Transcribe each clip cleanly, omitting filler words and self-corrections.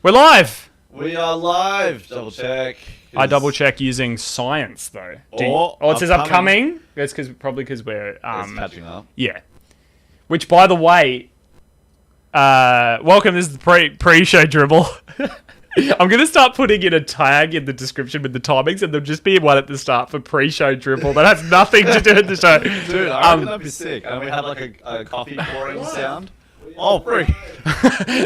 We're live! We are live. Double check. I double check using science though. Or it says upcoming. That's probably because we're It's catching up. yeah. Which, by the way, welcome. This is the pre-show dribble. I'm gonna start putting in a tag in the description with the timings, and there'll just be one at the start for pre-show dribble that has nothing to do with the show. Dude, I reckon that'd be sick. And we had like a coffee pouring sound. Oh, freak.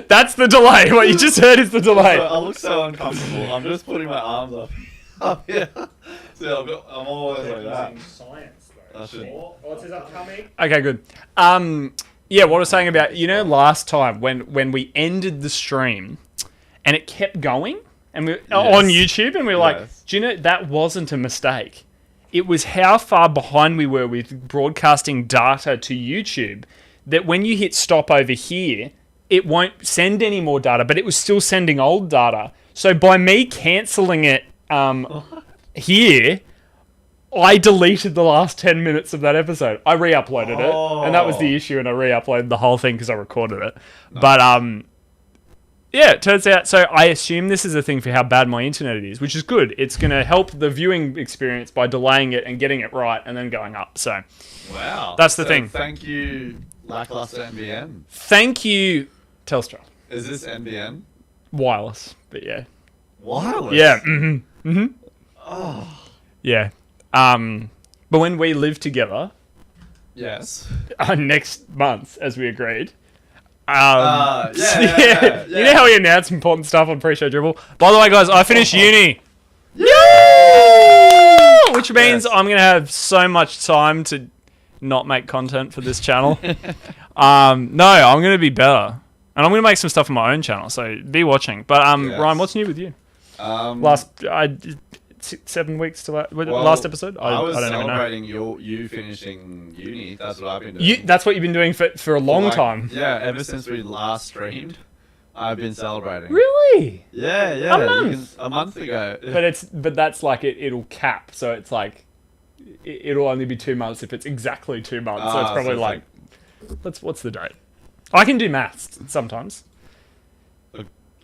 That's the delay. What you just heard is the delay. I look so uncomfortable. I'm just putting my arms up here. So I'm always like that. Science though. It says upcoming. Okay, good. Yeah, what I was saying about, last time when we ended the stream and it kept going and we on YouTube, and we were like, do you know, that wasn't a mistake. It was how far behind we were with broadcasting data to YouTube, that when you hit stop over here, it won't send any more data, but it was still sending old data. So by me cancelling it here, I deleted the last 10 minutes of that episode. I re-uploaded it, and that was the issue, and I re-uploaded the whole thing because I recorded it. No. But, yeah, it turns out, so I assume this is a thing for how bad my internet is, which is good. It's going to help the viewing experience by delaying it and getting it right and then going up. So, wow. That's the thing. Thank you, Lackluster NBN. Thank you, Telstra. Is this NBN? Wireless, but yeah. Wireless? Yeah. Mm-hmm. Mm-hmm. Oh. Yeah. But when we live together... Yes. Next month, as we agreed... yeah. You know how we announce important stuff on pre-show dribble? By the way, guys, I finished uni. Yay! Which means I'm going to have so much time to not make content for this channel. No, I'm going to be better. And I'm going to make some stuff on my own channel, so be watching. But Ryan, what's new with you? 7 weeks to last episode? I was don't celebrating you finishing uni. That's what I've been doing. That's what you've been doing for a long time. Yeah, ever since we last streamed, I've been celebrating. Really? Yeah. A month ago. But that's like it'll cap, so it's like it'll only be 2 months if it's exactly 2 months. So it's probably what's the date? I can do maths sometimes.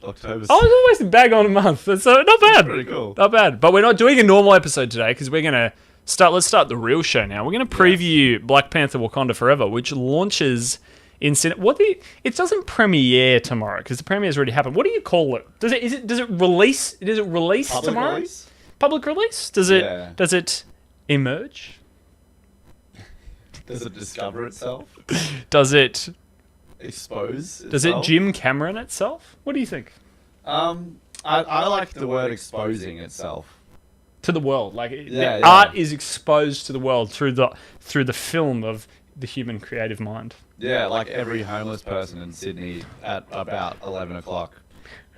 October. I was always bag on a month. That's not bad. That's pretty cool. Not bad. But we're not doing a normal episode today because we're gonna let's start the real show now. We're gonna preview Black Panther: Wakanda Forever, which launches in it doesn't premiere tomorrow because the premiere's already happened. What do you call it? Does it release Public tomorrow? Release? Public release? Does it emerge? Does it discover itself? Does it expose itself? Does it Jim Cameron itself? What do you think? I like the word exposing itself to the world. Like art is exposed to the world through the film of the human creative mind. Yeah, like every homeless person in Sydney at about 11 o'clock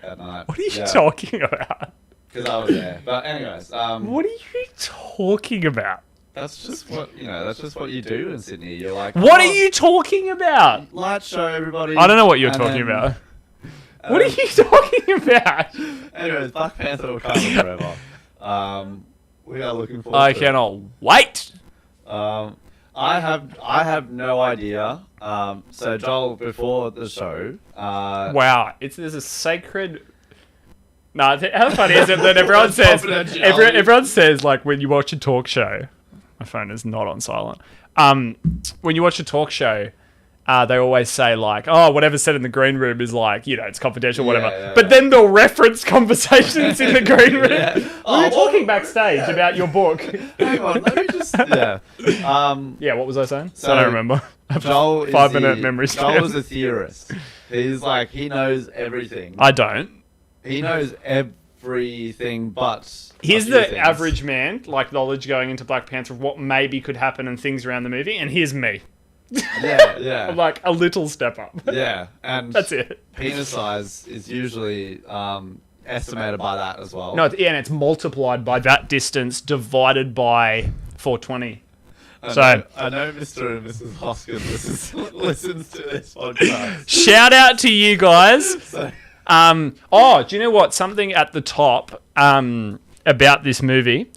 at night. What are you talking about? Because I was there. But anyways, what are you talking about? That's just what you do in Sydney. You're like, what are you talking about? Light show, everybody. I don't know what you're talking about. What are you talking about? Anyways, Black Panther Wakanda Forever. We are looking forward. I cannot wait. I have no idea. So Joel, before the show, wow, there's a sacred. No, how funny is it that everyone says everyone says, like, when you watch a talk show. My phone is not on silent. When you watch a talk show, they always say, like, oh, whatever's said in the green room is, like, it's confidential, whatever. But then they'll reference conversations in the green room. Yeah. We were talking backstage about your book. Hang on, let me just... Yeah, what was I saying? So I don't remember. Joel 5 minute memory span. Joel is a theorist. He's like, he knows everything. I don't. He knows everything but... Here's the average man, like, knowledge going into Black Panther of what maybe could happen and things around the movie, and here's me. Yeah. I'm like a little step up. Yeah, and that's it. Penis size is usually estimated by that as well. No, and it's multiplied by that distance divided by 420. I know Mr. and Mrs. Hoskins listens to this podcast. Shout out to you guys. Do you know what? Something at the top about this movie.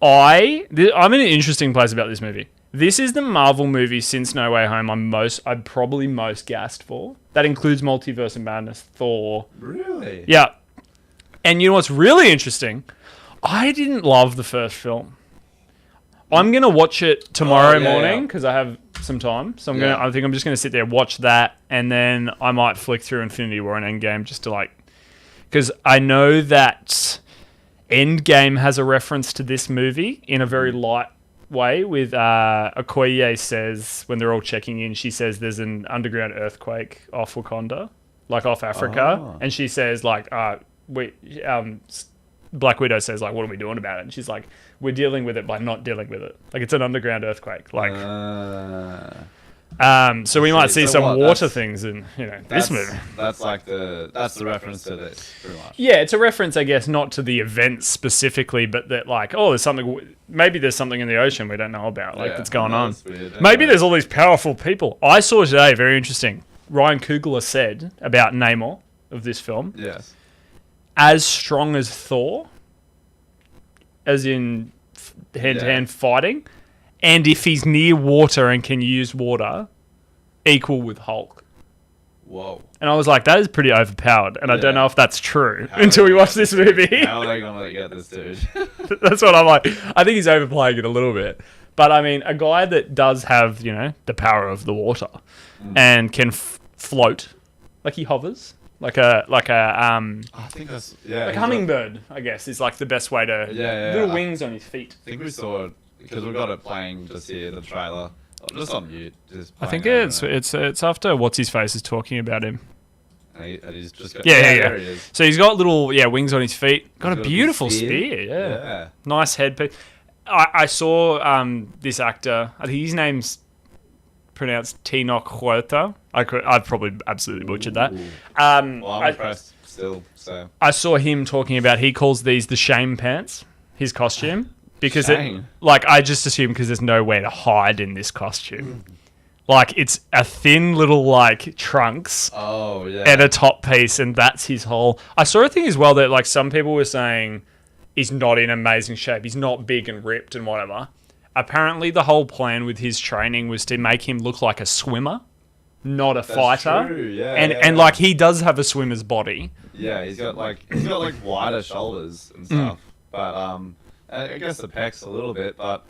I'm in an interesting place about this movie. This is the Marvel movie since No Way Home I'm probably most gassed for. That includes Multiverse of Madness, Thor. Really? Yeah. And you know what's really interesting? I didn't love the first film. I'm gonna watch it tomorrow morning because I have some time. So I think I'm just gonna sit there, watch that, and then I might flick through Infinity War and Endgame just to because I know that Endgame has a reference to this movie in a very light way. With Okoye says when they're all checking in, she says there's an underground earthquake off Wakanda, off Africa, and she says Black Widow says what are we doing about it? And she's like, we're dealing with it by not dealing with it. It's an underground earthquake. So we might see some water things in this movie. That's the reference to this, pretty much. Yeah, it's a reference, I guess, not to the event specifically, but that there's something. Maybe there's something in the ocean we don't know about, that's going on. Maybe there's all these powerful people. I saw today, very interesting. Ryan Coogler said about Namor of this film. Yes. As strong as Thor, as in hand-to-hand fighting, and if he's near water and can use water, equal with Hulk. Whoa. And I was like, that is pretty overpowered, and I don't know if that's true until we watch this movie. How are they going to get this dude? That's what I'm like. I think he's overplaying it a little bit. But, I mean, a guy that does have, the power of the water and can float, he hovers. I think that's a hummingbird. I guess is the best way to little wings on his feet. I think we saw it because we got it playing just here the trailer, just on mute. I think it's after what's his face is talking about him. And he's just got, There he is. So he's got little wings on his feet. Got a beautiful spear. Yeah, nice headpiece. I saw this actor. I think his name's pronounced Tenoch Huerta. I've probably absolutely butchered that. I'm impressed still. So I saw him talking about, he calls these the shame pants, his costume, because I just assume because there's nowhere to hide in this costume. It's a thin little trunks. And a top piece, and that's his whole. I saw a thing as well that some people were saying he's not in amazing shape. He's not big and ripped and whatever. Apparently, the whole plan with his training was to make him look like a swimmer, not a fighter. True. Yeah, and he does have a swimmer's body. Yeah, he's got wider shoulders and stuff. But I guess the pecs a little bit. But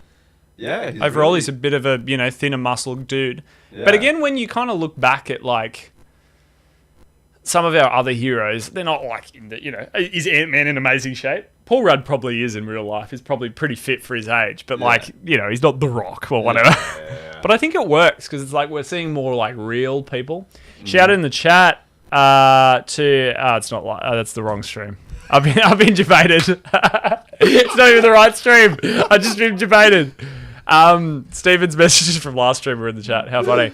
yeah, overall he's a bit of a thinner muscled dude. Yeah. But again, when you kind of look back at some of our other heroes, they're not is Ant-Man in amazing shape? Paul Rudd probably is in real life. He's probably pretty fit for his age, but he's not The Rock or whatever. Yeah. But I think it works because it's we're seeing more real people. Shout in the chat it's not that's the wrong stream. I've been debated. It's not even the right stream. I just been debated. Steven's messages from last stream were in the chat. How funny.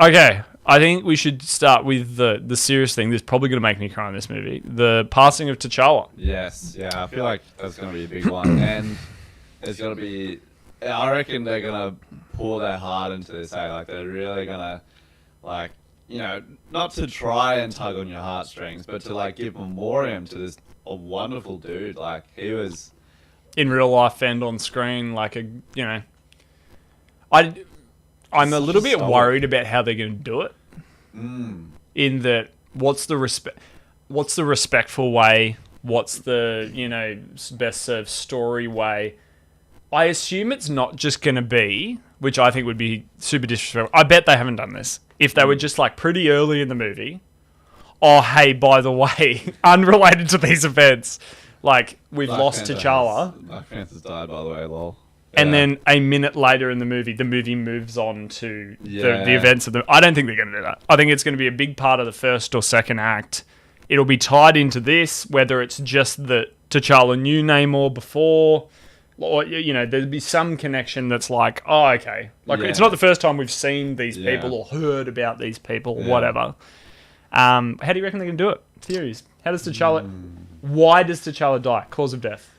Okay. I think we should start with the serious thing. This is probably going to make me cry in this movie. The passing of T'Challa. Yes, yeah. I feel like that's going to be a big one. And it's going to be... I reckon they're going to pour their heart into this. They're really going to, not to try and tug on your heartstrings, but to, give memoriam to this wonderful dude. He was... In real life and on screen, I'm a little bit worried about how they're going to do it. In that, what's the respectful way? What's the best served story way? I assume it's not just going to be, which I think would be super disrespectful. I bet they haven't done this. If they were just pretty early in the movie, oh hey, by the way, unrelated to these events, we've lost T'Challa. Black Panther's died, by the way, lol. And then a minute later in the movie moves on to the events of the... I don't think they're going to do that. I think it's going to be a big part of the first or second act. It'll be tied into this, whether it's just that T'Challa knew Namor before, or, there'll be some connection that's oh, okay. It's not the first time we've seen these people or heard about these people, whatever. How do you reckon they can do it? Theories. How does T'Challa... Why does T'Challa die? Cause of death.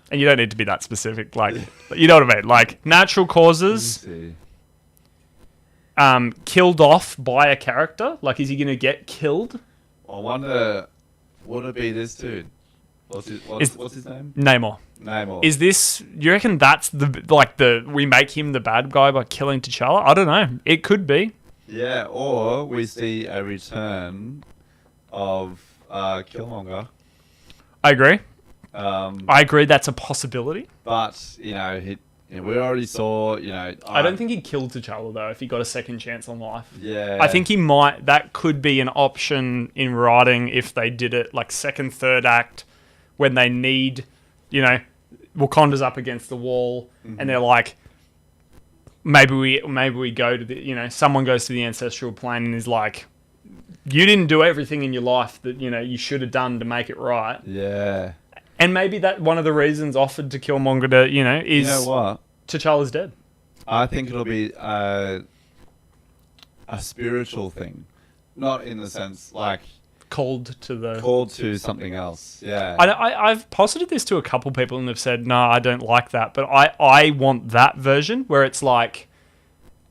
And you don't need to be that specific. You know what I mean? Natural causes. Killed off by a character. Is he going to get killed? I wonder, would it be this dude? What's his name? Namor. Is this... You reckon that's we make him the bad guy by killing T'Challa? I don't know. It could be. Yeah, or we see a return of Killmonger. I agree. Um, I agree that's a possibility. but we already saw. I don't think he'd kill T'Challa though if he got a second chance on life. Yeah, I think he might. That could be an option in writing if they did it like second, third act when they need, Wakanda's up against the wall and they're like, maybe we go to the, someone goes to the ancestral plane and is like, you didn't do everything in your life that you should have done to make it right. Yeah. And maybe that one of the reasons offered to Killmonger to, is what? T'Challa's dead. I think it'll be a spiritual thing, not in the sense like Called to something else. Yeah. I've posited this to a couple people and they've said, no, I don't like that. But I want that version where it's like,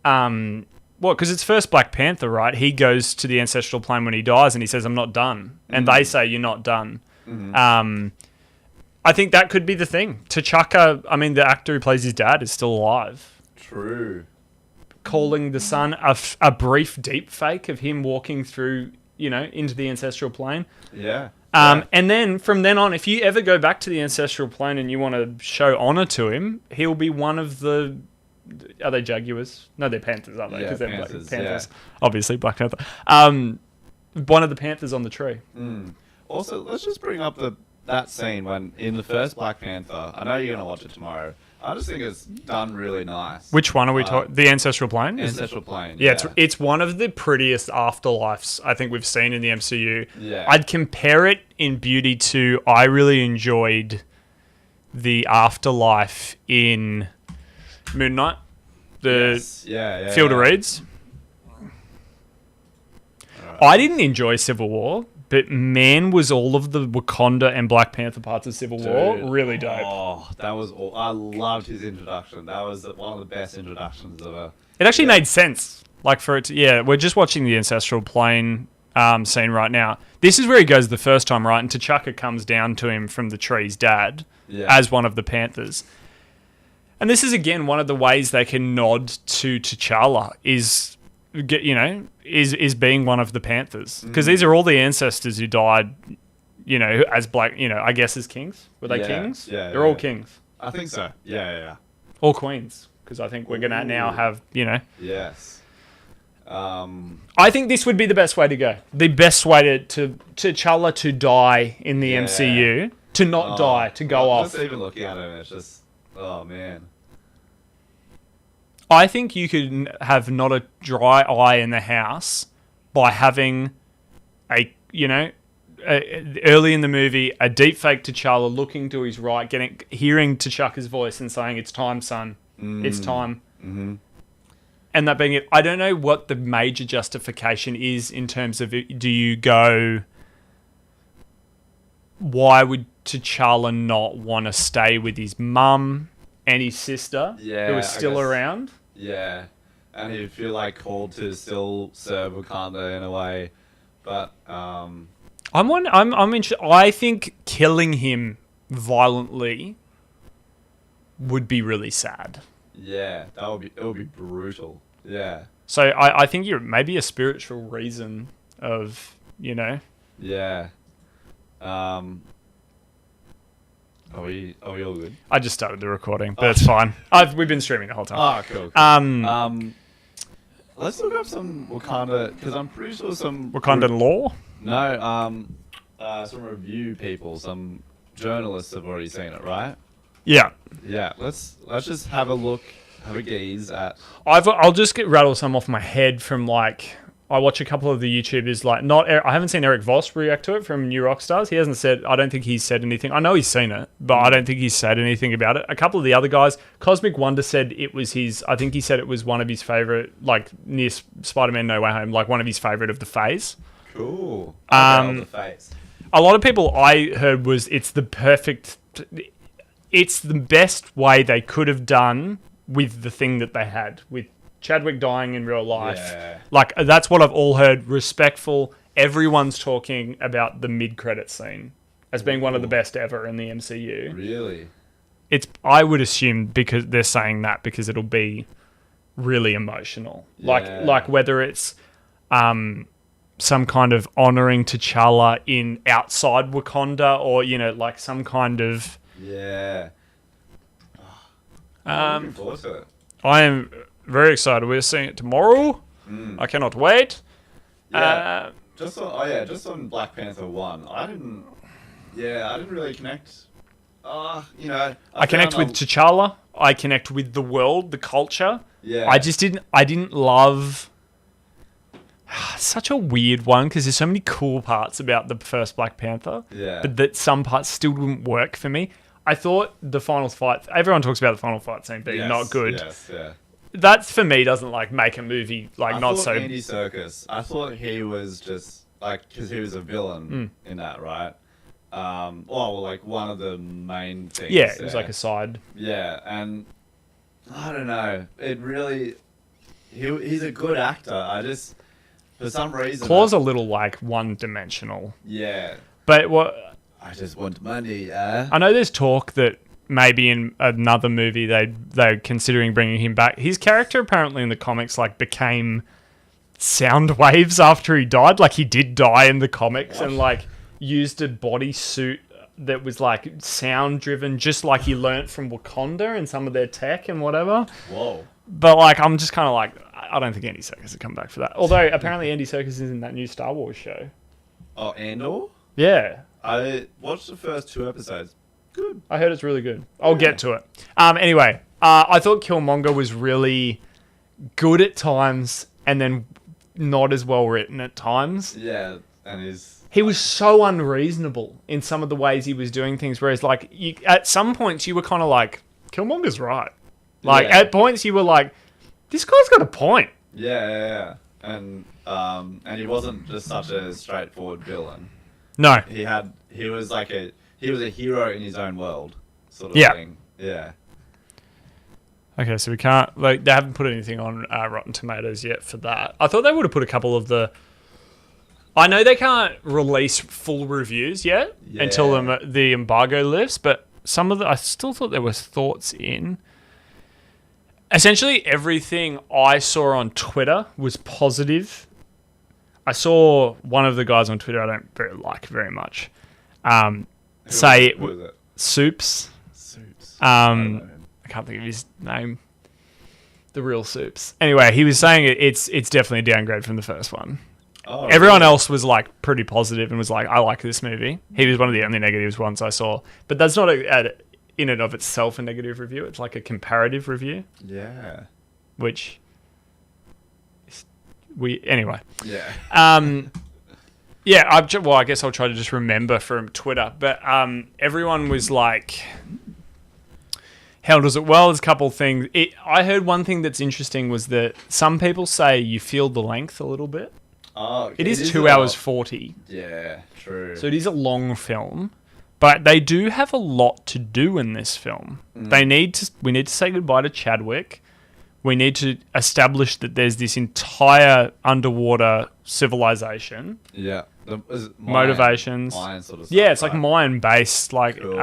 because it's first Black Panther, right? He goes to the ancestral plane when he dies and he says, I'm not done. And they say, you're not done. I think that could be the thing. T'Chaka, the actor who plays his dad is still alive. True. Calling the son a brief deep fake of him walking through, into the ancestral plane. Yeah. And then from then on, if you ever go back to the ancestral plane and you want to show honor to him, he'll be one of the... Are they Jaguars? No, they're Panthers, aren't they? Yeah, they're Panthers. Panthers. Yeah. Obviously, Black Panther. One of the Panthers on the tree. Also, let's just bring up that scene when in the first Black Panther. I know you're gonna watch it tomorrow. I just think it's done really nice. Which one are we talking? The ancestral plane. Ancestral plane. Yeah, it's one of the prettiest afterlives I think we've seen in the MCU. Yeah. I'd compare it in beauty to. I really enjoyed the afterlife in Moon Knight, the Field of Reeds. I didn't enjoy Civil War, but man, was all of the Wakanda and Black Panther parts of Civil War really dope. Oh, that was I loved his introduction. That was one of the best introductions ever. It actually made sense. Like for it to, we're just watching the ancestral plane scene right now. This is where he goes the first time, right? And T'Chaka comes down to him from the tree's dad as one of the Panthers. And this is, again, one of the ways they can nod to T'Challa is being one of the Panthers. Because these are all the ancestors who died, as black, I guess as kings. Were they kings? Yeah. They're all kings. I think so. Yeah. Or queens. Because I think we're going to now have, Yes. I think this would be the best way to go. The best way to T'Challa to die in the MCU. To not die, to go off. Just even looking at him, it's just... Oh, man. I think you could have not a dry eye in the house by having early in the movie, a deep fake T'Challa looking to his right, hearing T'Chaka's voice and saying, it's time, son. It's time. Mm-hmm. And that being it, I don't know what the major justification is in terms of, do you go, why would T'Challa not want to stay with his mum and his sister who are still around? Yeah, and he'd feel like called to still serve Wakanda in a way, but I'm interested. I think killing him violently would be really sad. Yeah, it would be brutal. Yeah. So I think you're maybe a spiritual reason of Yeah. Are we all good? I just started the recording, but it's fine. We've been streaming the whole time. Oh, cool. Let's look up some Wakanda, because I'm pretty sure some... Wakandan lore? No, some review people, some journalists have already seen it, right? Yeah. Yeah, let's just have a look, have a gaze at... I'll just rattle some off my head from I watch a couple of the YouTubers, I haven't seen Eric Voss react to it from New Rockstars. He hasn't said, I don't think he's said anything. I know he's seen it, but I don't think he's said anything about it. A couple of the other guys, Cosmic Wonder said it was I think he said it was one of his favorite, near Spider-Man No Way Home, one of his favorite of the phase. Cool. The phase. A lot of people I heard was it's the best way they could have done with the thing that they had, with Chadwick dying in real life. Yeah. That's what I've all heard. Respectful. Everyone's talking about the mid-credit scene as being one of the best ever in the MCU. Really? I would assume because they're saying that because it'll be really emotional. Yeah. Like whether it's some kind of honoring T'Challa in outside Wakanda, or like some kind of. Yeah. I'm looking forward to it. I am very excited. We're seeing it tomorrow. I cannot wait. Yeah. Just on Black Panther 1, I didn't really connect. I connect with T'Challa. I connect with the world, the culture. Yeah. I didn't love. Such a weird one because there's so many cool parts about the first Black Panther. Yeah. But that some parts still didn't work for me. I thought the final fight. Everyone talks about the final fight scene being not good. Yes. Yeah. That for me doesn't make a movie I not thought so. Andy Serkis. I thought he was just because he was a villain in that, right? One of the main things. Yeah, it was like a side. Yeah, and I don't know. It really, he's a good actor. I just, for some reason, Claw's a little one-dimensional. Yeah, but what? I just want money. I know there's talk that maybe in another movie they're considering bringing him back. His character apparently in the comics became sound waves after he died. Like he did die in the comics. What? And used a bodysuit that was sound driven, just like he learnt from Wakanda and some of their tech and whatever. Whoa. But I'm just kind of I don't think Andy Serkis would come back for that. Although apparently Andy Serkis is in that new Star Wars show. Oh, Andor? Yeah. I watched the first 2 episodes. Good. I heard it's really good. I'll get to it. Anyway, I thought Killmonger was really good at times and then not as well written at times. Yeah, and he was so unreasonable in some of the ways he was doing things, whereas at some points you were kind of Killmonger's right. At points you were this guy's got a point. Yeah. And he wasn't just such a straightforward villain. No. He was a hero in his own world, sort of thing. Yeah. Okay, so we can't they haven't put anything on Rotten Tomatoes yet for that. I thought they would have put a couple of the. I know they can't release full reviews yet until the embargo lifts, but some of I still thought there was thoughts in. Essentially, everything I saw on Twitter was positive. I saw one of the guys on Twitter I don't like very much. Say Who was it? Soups. I can't think of his name. The real Soups. Anyway, he was saying it's definitely a downgrade from the first one. Oh, everyone else was pretty positive and was I like this movie. He was one of the only negatives ones I saw, but that's not in and of itself a negative review. It's a comparative review. Yeah. Which anyway. Yeah. Yeah. I guess I'll try to just remember from Twitter, but everyone was how does it? Well, there's a couple of things. I heard one thing that's interesting was that some people say you feel the length a little bit. Oh, it is 2 hours 40. Yeah, true. So it is a long film, but they do have a lot to do in this film. We need to say goodbye to Chadwick. We need to establish that there's this entire underwater civilization. Yeah. Motivations. Mayan sort of stuff, yeah, it's Mayan based, cool.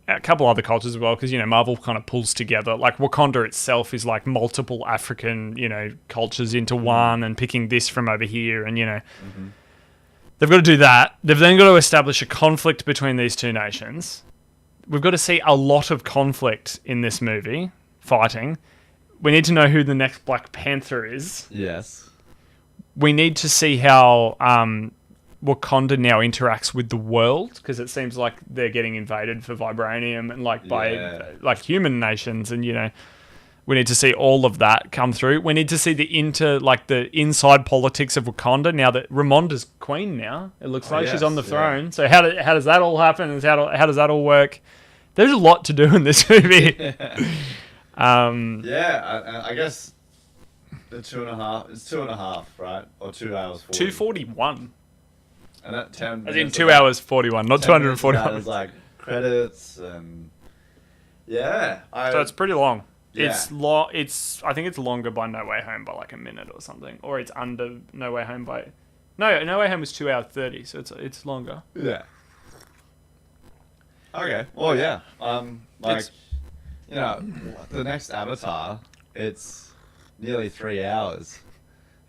A couple other cultures as well, because Marvel kind of pulls together. Wakanda itself is multiple African cultures into one, and picking this from over here, and they've got to do that. They've then got to establish a conflict between these two nations. We've got to see a lot of conflict in this movie, fighting. We need to know who the next Black Panther is. Yes. We need to see how Wakanda now interacts with the world, because it seems like they're getting invaded for vibranium and by human nations, and we need to see all of that come through. We need to see the inside politics of Wakanda now that Ramonda's queen now. It looks like she's on the throne. So how does that all happen? And how does that all work? There's a lot to do in this movie. I guess the 2.5. It's 2.5, right? Or 2 hours 40. 2:41. And that 10 as in 2 hours 41, not 241. There's credits and so it's pretty long. Yeah. I think it's longer by No Way Home by a minute or something, or it's under No Way Home by. No Way Home was 2 hours 30, so it's longer. Yeah. Okay. Well, yeah. The next Avatar. it's nearly 3 hours.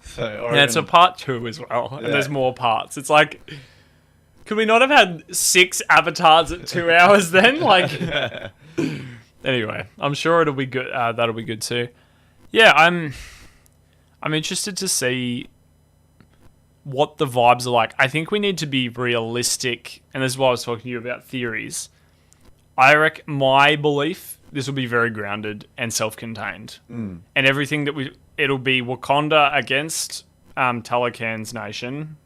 So, And it's a part 2 as well, and there's more parts. It's like, could we not have had 6 avatars at 2 hours then? Like, anyway, I'm sure it'll be good. That'll be good too. Yeah, I'm interested to see what the vibes are like. I think we need to be realistic, and this is why I was talking to you about theories. I reckon my belief, this will be very grounded and self-contained, and everything that it'll be Wakanda against Talakan's nation,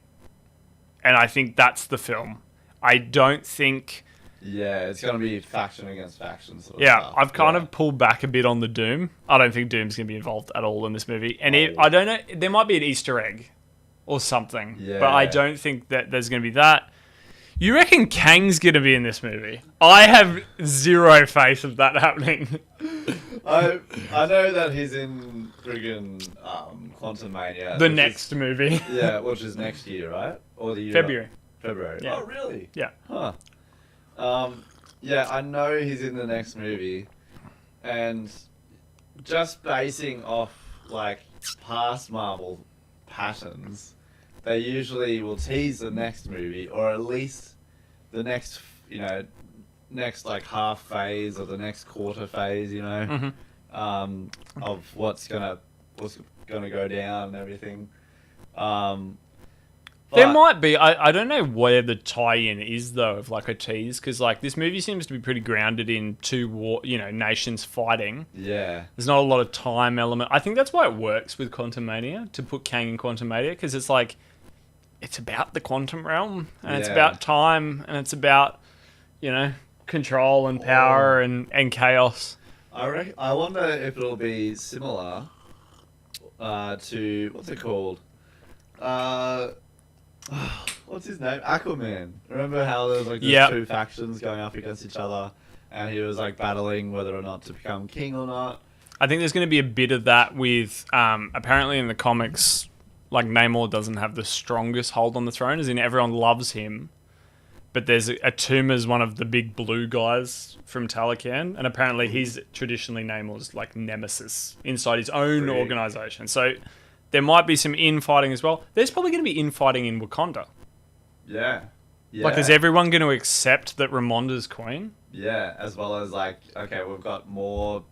and I think that's the film. I don't think. Yeah, it's gonna be faction against faction. Sort of stuff. I've kind of pulled back a bit on the Doom. I don't think Doom's gonna be involved at all in this movie, and I don't know. There might be an Easter egg or something, but I don't think that there's gonna be that. You reckon Kang's gonna be in this movie? I have zero faith of that happening. I know that he's in friggin' Quantum Mania. The next movie. Yeah, which is next year, right? Or the year February. Yeah. Oh, really? Yeah. Huh. Yeah, I know he's in the next movie, and just basing off like past Marvel patterns, they usually will tease the next movie, or at least the next, next like half phase or the next quarter phase, of what's gonna go down and everything. There might be. I don't know where the tie-in is though of like a tease, because like this movie seems to be pretty grounded in nations fighting. Yeah. There's not a lot of time element. I think that's why it works with Quantum Mania, to put Kang in Quantum Mania, because it's like it's about the quantum realm, and it's about time, and it's about control and power and chaos. I wonder if it'll be similar to what's it called? What's his name? Aquaman. Remember how there was like those two factions going up against each other, and he was like battling whether or not to become king or not? I think there's going to be a bit of that with apparently in the comics, like Namor doesn't have the strongest hold on the throne, as in everyone loves him, but there's Atuma's one of the big blue guys from Talakan, and apparently he's traditionally Namor's like nemesis inside his own organization. So there might be some infighting as well. There's probably going to be infighting in Wakanda. Yeah. Like, is everyone going to accept that Ramonda's queen? Yeah, as well as like, okay, we've got more,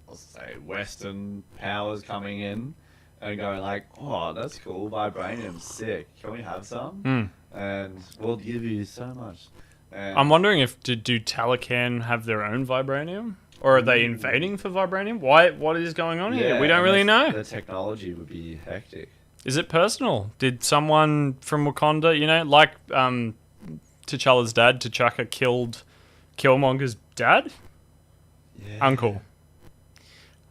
let's say, Western powers coming in and going like, oh, that's cool, vibranium's sick. Can we have some? And we'll give you so much. And I'm wondering if do Talakan have their own vibranium? Or are they invading for vibranium? What is going on here? We don't really know. The technology would be hectic. Is it personal? Did someone from Wakanda, like T'Challa's dad, T'Chaka killed Killmonger's dad? Yeah. Uncle.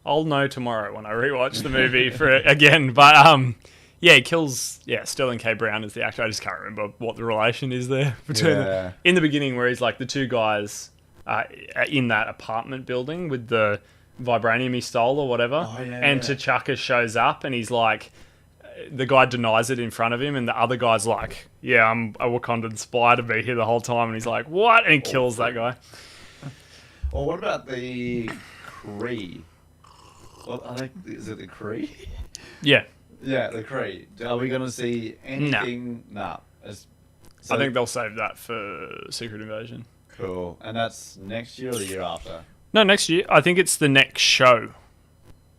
I'll know tomorrow when I rewatch the movie for it again. But he kills Sterling K. Brown is the actor. I just can't remember what the relation is there between them. In the beginning, where he's like the two guys in that apartment building with the vibranium he stole or whatever, T'Chaka shows up and he's like, the guy denies it in front of him, and the other guy's like, yeah, I'm a Wakandan spy to be here the whole time, and he's like, what? And he kills that guy. Or what about the Kree? Is it the Kree? Yeah. Yeah, the Kree. Are we going to see anything? Nah. I think they'll save that for Secret Invasion. Cool. And that's next year or the year after? No, next year. I think it's the next show.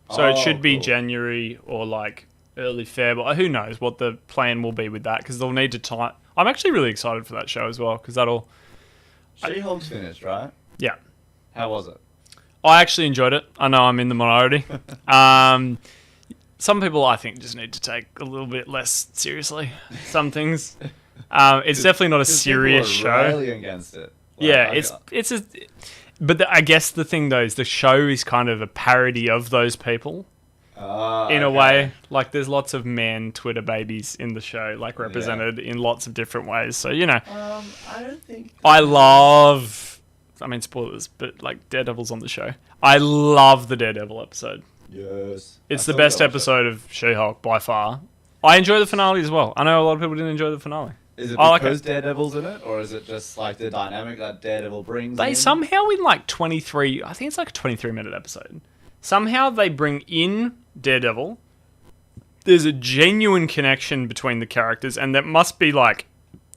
So it should be January or like early Feb. Who knows what the plan will be with that, because they'll need to time. I'm actually really excited for that show as well, because that'll. She-Hulk's finished, right? Yeah. How was it? I actually enjoyed it. I know I'm in the minority. Some people, I think, just need to take a little bit less seriously some things. It's definitely not a serious show. Railing against it. But I guess the thing though is the show is kind of a parody of those people. In a way, like there's lots of man Twitter babies in the show, like represented in lots of different ways. So I don't think spoilers, but like Daredevil's on the show. I love the Daredevil episode. Yes, it's the best episode of She-Hulk by far. I enjoy the finale as well. I know a lot of people didn't enjoy the finale. Is it because Daredevil's in it, or is it just like the dynamic that Daredevil brings? They somehow in like 23, I think it's like a 23-minute episode. somehow they bring in Daredevil. There's a genuine connection between the characters, and that must be like,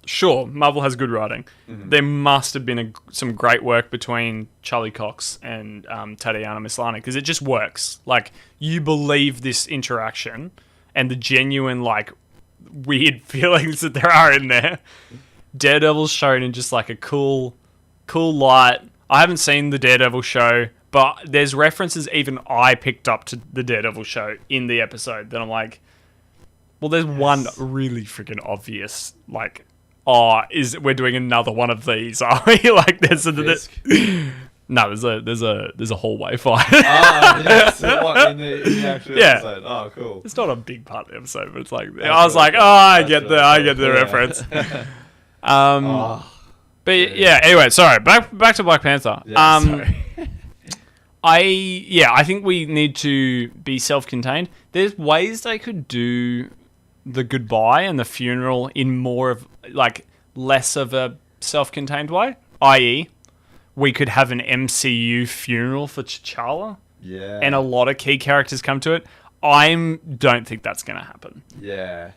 sure, Marvel has good writing. Mm-hmm. There must have been some great work between Charlie Cox and Tatiana Maslany, because it just works. Like, you believe this interaction and the genuine, like, weird feelings that there are in there. Daredevil's shown in just like a cool light. I haven't seen the Daredevil show, but there's references even I picked up to the Daredevil show in the episode that I'm like, well, there's one really freaking obvious, like, we're doing another one of these, are we? Like, there's no, there's a hallway fight. Yes. What, in the actual episode? Oh, cool. It's not a big part of the episode, but it's like, I was like, I get the reference. But yeah, anyway, sorry. Back to Black Panther. Yeah, sorry. I think we need to be self-contained. There's ways they could do the goodbye and the funeral in more of, like, less of a self-contained way. I.e., we could have an MCU funeral for T'Challa. Yeah. And a lot of key characters come to it. I don't think that's going to happen. Yeah.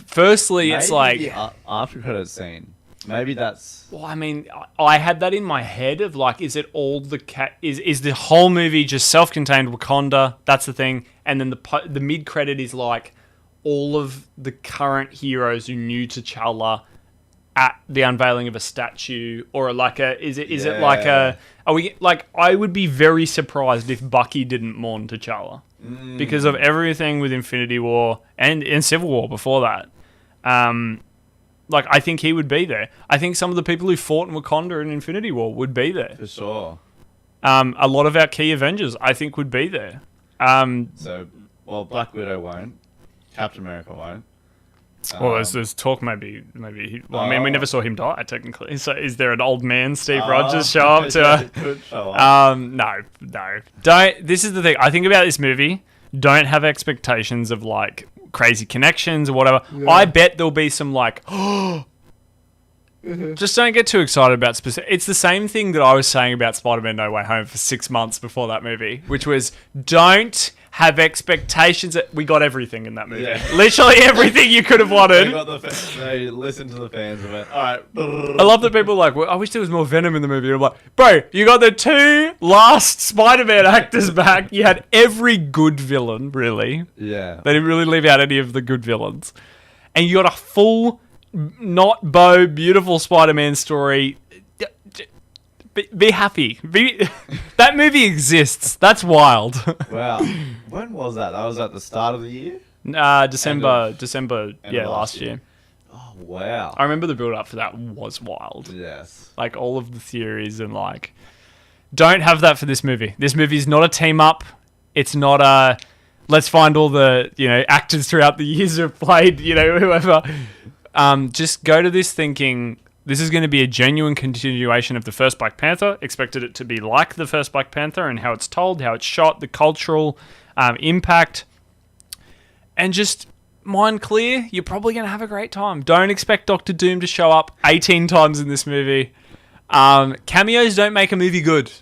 Firstly, maybe it's like... the after credit scene. Maybe that's... Well, I mean, I had that in my head of, like, is it all the... Is the whole movie just self-contained Wakanda? That's the thing. And then the mid-credit is, like, all of the current heroes who knew T'Challa at the unveiling of a statue, or like is it like a... Are we, like, I would be very surprised if Bucky didn't mourn T'Challa because of everything with Infinity War and Civil War before that. Like, I think he would be there. I think some of the people who fought in Wakanda in Infinity War would be there. For sure. A lot of our key Avengers, I think, would be there. Black Widow won't. Captain America won't. Well, there's talk maybe he... Well, I mean, we never saw him die, technically. So is there an old man Steve Rogers show up to... Could show up. No. Don't... This is the thing. I think about this movie, don't have expectations of, like, crazy connections or whatever. Yeah. I bet there'll be some, like... Just don't get too excited about specific... It's the same thing that I was saying about Spider-Man No Way Home for 6 months before that movie, which was, don't have expectations that we got everything in that movie. Yeah. Literally everything you could have wanted. They listened to the fans of it. All right. I love that people are like, well, I wish there was more Venom in the movie. And I'm like, bro, you got the 2 last Spider-Man actors back. You had every good villain, really. Yeah. They didn't really leave out any of the good villains. And you got a full... not Bo, beautiful Spider-Man story. Be happy. That movie exists. That's wild. Wow. When was that? That was at the start of the year? December, last year. Oh, wow. I remember the build-up for that was wild. Yes. Like, all of the theories and, like... Don't have that for this movie. This movie is not a team-up. It's not a... Let's find all the, actors throughout the years who have played, whoever... Just go to this thinking this is going to be a genuine continuation of the first Black Panther. Expected it to be like the first Black Panther and how it's told, how it's shot, the cultural impact. And just mind clear, you're probably going to have a great time. Don't expect Doctor Doom to show up 18 times in this movie. Cameos don't make a movie good.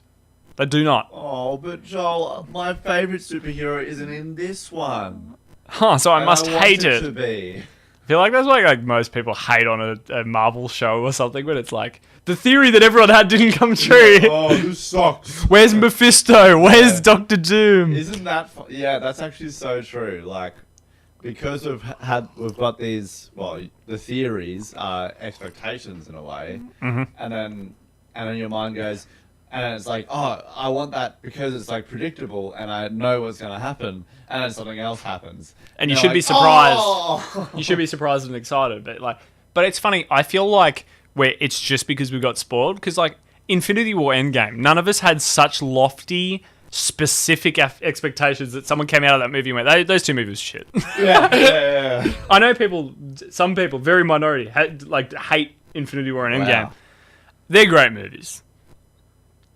They do not. Oh, but Joel, my favourite superhero isn't in this one. Huh, so I must hate it. To be. I feel like that's why like most people hate on a Marvel show or something, but it's like the theory that everyone had didn't come true. Oh, this sucks. Where's Mephisto? Where's Doctor Doom? Isn't that yeah, that's actually so true. Like, because we've got these, the theories are expectations in a way, and then your mind goes, and it's like, oh, I want that because it's like predictable and I know what's going to happen, and then something else happens. And you should be surprised. Oh! You should be surprised and excited. But it's funny. I feel like it's just because we got spoiled. Because like Infinity War Endgame, none of us had such lofty, specific expectations that someone came out of that movie and went, those 2 movies shit. Yeah. I know some people, very minority, hate Infinity War and Endgame. Wow. They're great movies.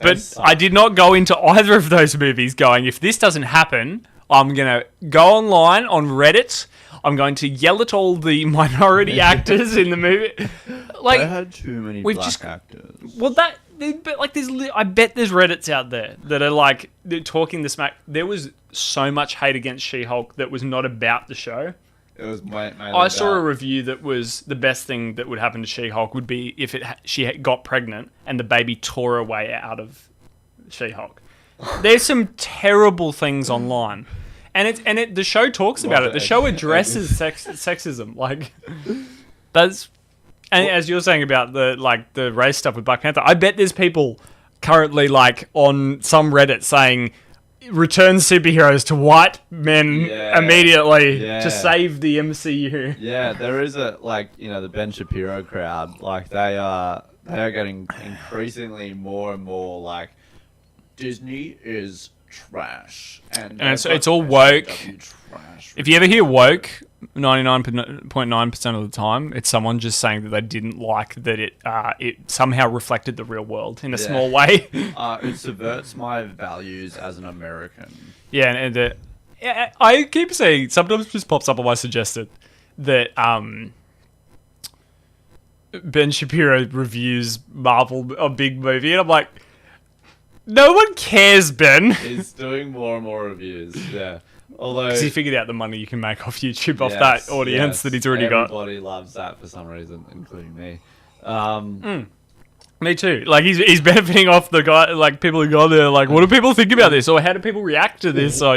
But I did not go into either of those movies going, if this doesn't happen, I'm going to go online on Reddit. I'm going to yell at all the minority actors in the movie. Like, they had too many black actors. Well, but like I bet there's Reddits out there that are like they're talking the smack. There was so much hate against She-Hulk that was not about the show. It was mainly I saw a review that was the best thing that would happen to She-Hulk would be if she got pregnant and the baby tore her way out of She-Hulk. There's some terrible things online, and the show talks about it. The show addresses sexism, like that's. And as you're saying about the race stuff with Black Panther, I bet there's people currently like on some Reddit saying return superheroes to white men immediately to save the MCU. Yeah, there is the Ben Shapiro crowd. Like they are getting increasingly more and more like Disney is trash, and it's all woke. If you ever hear woke, 99.9% of the time, it's someone just saying that they didn't like that it somehow reflected the real world in a small way. It subverts my values as an American. Yeah, and I keep saying, sometimes it just pops up on my suggested that Ben Shapiro reviews Marvel, a big movie, and I'm like, no one cares, Ben. He's doing more and more reviews, yeah. Although, because he figured out the money you can make off YouTube off that audience that he's already got. Everybody loves that for some reason, including me. Me too. Like he's benefiting off the guy, like people who go there. Like, what do people think about this, or how do people react to this, or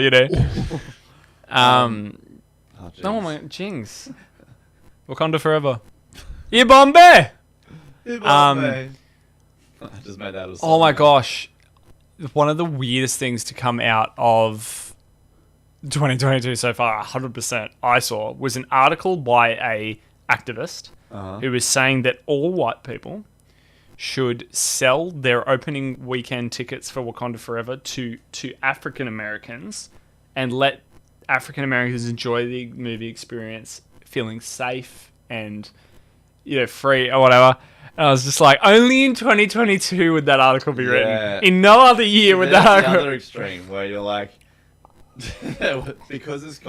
oh my jinx! Wakanda forever. Yeah, Bombay. I just made that. Oh my gosh! One of the weirdest things to come out of 2022 so far, 100%, I saw was an article by a activist who was saying that all white people should sell their opening weekend tickets for Wakanda Forever to African Americans and let African Americans enjoy the movie experience feeling safe and free or whatever. And I was just like, only in 2022 would that article be written. In no other year would that article. The other extreme where you're like, because it's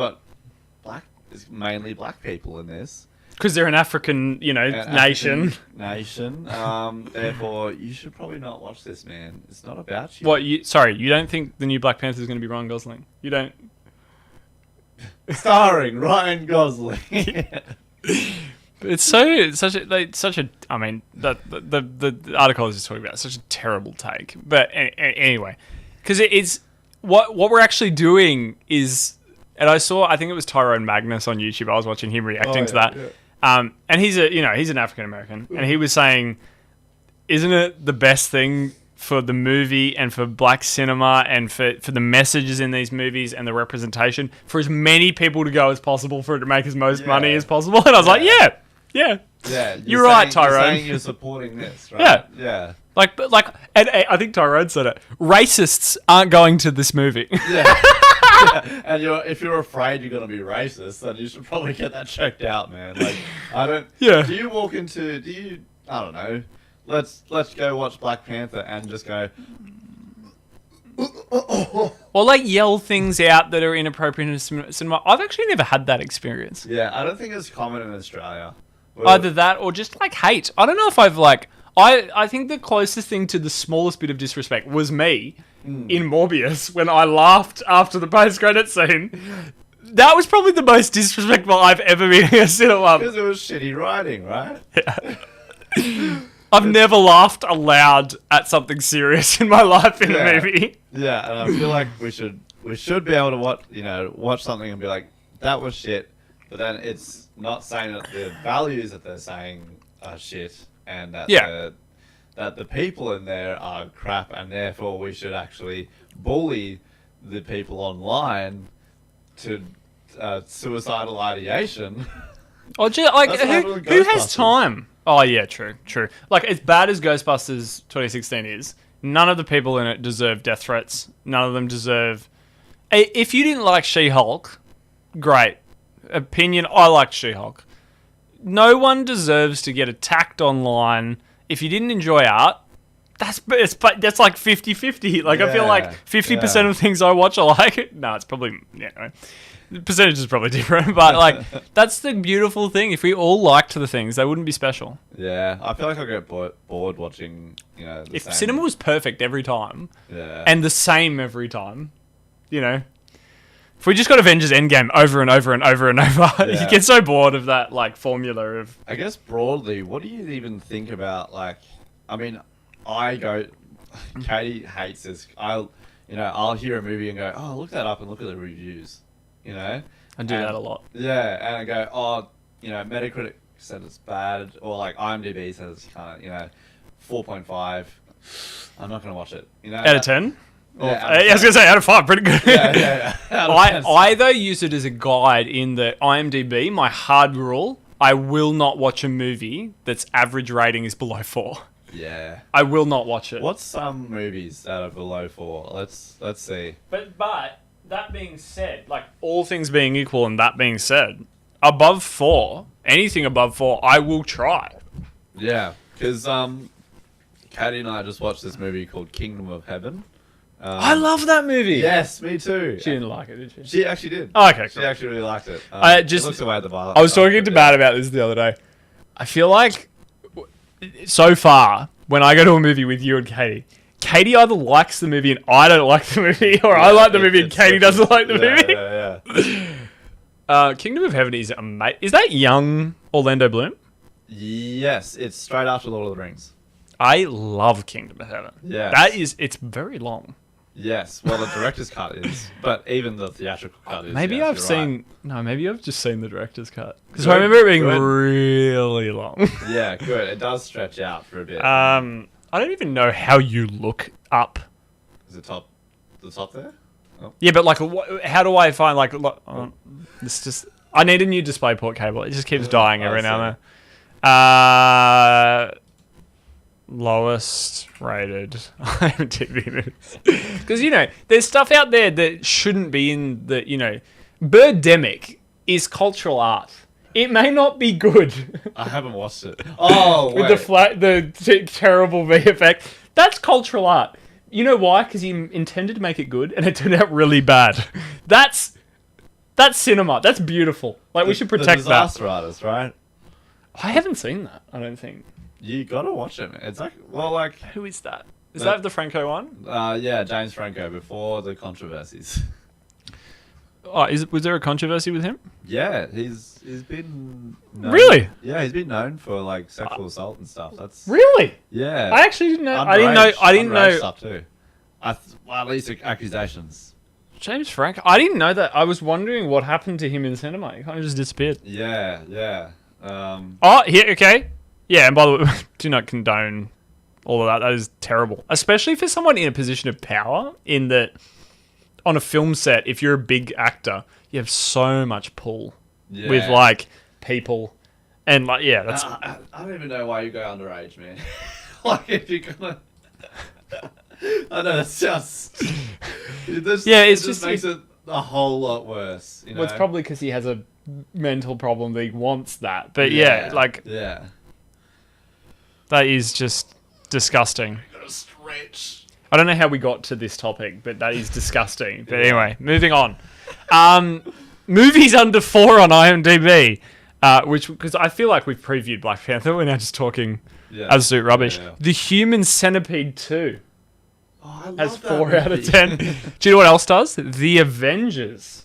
mainly black people in this. Because they're an African, nation. Therefore, you should probably not watch this, man. It's not about you. What? You don't think the new Black Panther is going to be Ryan Gosling? You don't? Starring Ryan Gosling. It's such a. I mean, the article I was just talking about, such a terrible take. But anyway, because it's. What we're actually doing is, and I think it was Tyrone Magnus on YouTube. I was watching him reacting to that, and he's an African American, and he was saying, "Isn't it the best thing for the movie and for black cinema and for the messages in these movies and the representation for as many people to go as possible for it to make as most money as possible?" And I was like, "Yeah, you're right, Tyrone. You're saying you're supporting this, right? Yeah." And I think Tyrone said it. Racists aren't going to this movie. Yeah. And if you're afraid you're going to be racist, then you should probably get that checked out, man. Like, I don't. Yeah. Do you walk into? I don't know. Let's go watch Black Panther and just go. Or like yell things out that are inappropriate in cinema. I've actually never had that experience. Yeah, I don't think it's common in Australia. Either that or just like hate. I don't know if I've like. I think the closest thing to the smallest bit of disrespect was me in Morbius when I laughed after the post-credit scene. That was probably the most disrespectful I've ever been in a cinema. Because it was shitty writing, right? Yeah. I've never laughed aloud at something serious in my life in a movie. Yeah, and I feel like we should be able to watch something and be like, that was shit. But then it's not saying that the values that they're saying are shit. And that the people in there are crap, and therefore we should actually bully the people online to suicidal ideation. Oh, gee, like who has time? Oh yeah, true. Like as bad as Ghostbusters 2016 is, none of the people in it deserve death threats. None of them deserve. If you didn't like She-Hulk, great opinion. I liked She-Hulk. No one deserves to get attacked online. If you didn't enjoy art, that's like 50-50. Like, I feel like 50% of things I watch are like... No, it's probably... Yeah, The percentage is probably different, but like that's the beautiful thing. If we all liked the things, they wouldn't be special. Yeah, I feel like I get bored watching, the If same. cinema was perfect every time, Yeah. and the same every time, if we just got Avengers Endgame over and over and over and over, you Yeah. get so bored of that like formula of. I guess broadly, what do you even think about Katie hates this. I'll hear a movie and go, oh, look that up and look at the reviews, I do that a lot. Yeah, and I go, oh, Metacritic said it's bad, or like IMDb says it's kind of, 4.5. I'm not gonna watch it. Out of 10? Yeah, I was gonna say out of 5, pretty good. Yeah. I though use it as a guide in the IMDb. My hard rule: I will not watch a movie that's average rating is below 4. Yeah. I will not watch it. What's some movies that are below 4? Let's see. But that being said, like all things being equal, and that being said, above 4, anything above 4, I will try. Yeah, because Katie and I just watched this movie called Kingdom of Heaven. I love that movie. Yes, me too. She didn't like it, did she? She actually did. Oh, okay, She cool. actually really liked it. I it looks away at the violence. I was talking to Matt about this the other day. I feel like so far, when I go to a movie with you and Katie either likes the movie and I don't like the movie, or I like the movie and Katie doesn't like the movie. Yeah. Kingdom of Heaven is amazing. Is that young Orlando Bloom? Yes, it's straight after Lord of the Rings. I love Kingdom of Heaven. Yeah. It's very long. Yes, well, the director's cut is, but even the theatrical cut is. Maybe yes, I've you're seen. No, maybe I've just seen the director's cut because Good, I remember it being good. really long. right. Yeah, good. It does stretch out for a bit. I don't even know how you look up. Is it the top there? Yeah, but like, how do I find like? This just. I need a new DisplayPort cable. It just keeps dying every now and then. Lowest rated IMDb movies. Because, there's stuff out there that shouldn't be in the, Birdemic is cultural art. It may not be good. I haven't watched it. Oh, With wait. the terrible VFX. That's cultural art. You know why? Because he intended to make it good and it turned out really bad. That's cinema. That's beautiful. Like, we should protect the that. Disaster Artist, right? I haven't seen that, I don't think. You gotta watch it, man. It's Who is that? Is that the Franco one? yeah, James Franco before the controversies. Oh, was there a controversy with him? Yeah, he's been known, Really? Yeah, he's been known for like sexual assault and stuff. That's Really? yeah. I actually didn't know. I Underage didn't know. stuff too. At least accusations. James Franco. I didn't know that. I was wondering what happened to him in cinema. He kind of just disappeared. Yeah. Oh, here. Okay. Yeah, and by the way, do not condone all of that. That is terrible, especially for someone in a position of power. In that, on a film set, if you're a big actor, you have so much pull with like people, and like that's. I don't even know why you go underage, man. Like if you're gonna. I know that's just. It just makes it a whole lot worse. Well, it's probably because he has a mental problem that he wants that. But yeah. That is just disgusting. You gotta stretch. I don't know how we got to this topic, but that is disgusting. But anyway, moving on. Movies under 4 on IMDb, because I feel like we've previewed Black Panther. We're now just talking absolute rubbish. Yeah. The Human Centipede 2 Oh, I love has that 4 out of movie. 10. Do you know what else does? The Avengers.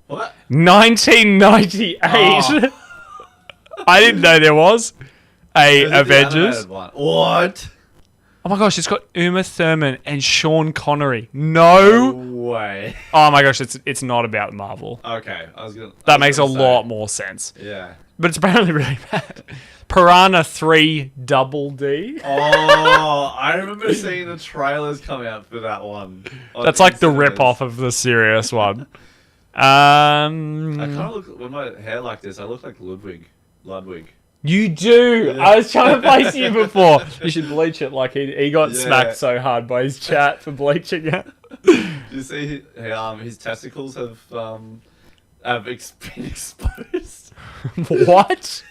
What? 1998. Oh. I didn't know there was a Is it the Avengers. animated one? What? Oh my gosh, it's got Uma Thurman and Sean Connery. No. way. Oh my gosh, it's not about Marvel. Okay, That makes a lot more sense. Yeah. But it's apparently really bad. Piranha 3 Double D. Oh, I remember seeing the trailers come out for that one. That's like the rip-off of the serious one. I kind of look, with my hair like this, I look like Ludwig. You do. Yeah. I was trying to place you before. You should bleach it. Like he got Yeah. smacked so hard by his chat for bleaching it. You see, his testicles have been exposed. What?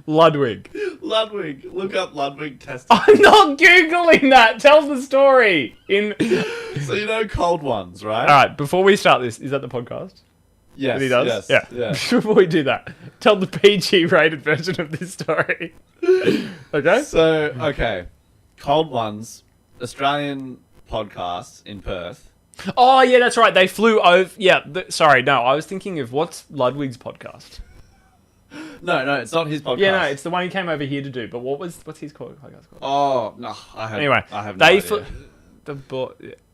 Ludwig. Look up Ludwig testicles. I'm not googling that. Tell the story. So So you know Cold Ones, right? All right, before we start this, is that the podcast? Yes. That he does? Yes. Yeah. Before we do that, tell the PG rated version of this story. Okay? So, okay. Cold Ones, Australian podcast in Perth. Oh, yeah, that's right. They flew over. Yeah, sorry, no, I was thinking of what's Ludwig's podcast? No, it's not his podcast. Yeah, no, it's the one he came over here to do. But what's his podcast called? Oh, no, I have Anyway, I have no idea.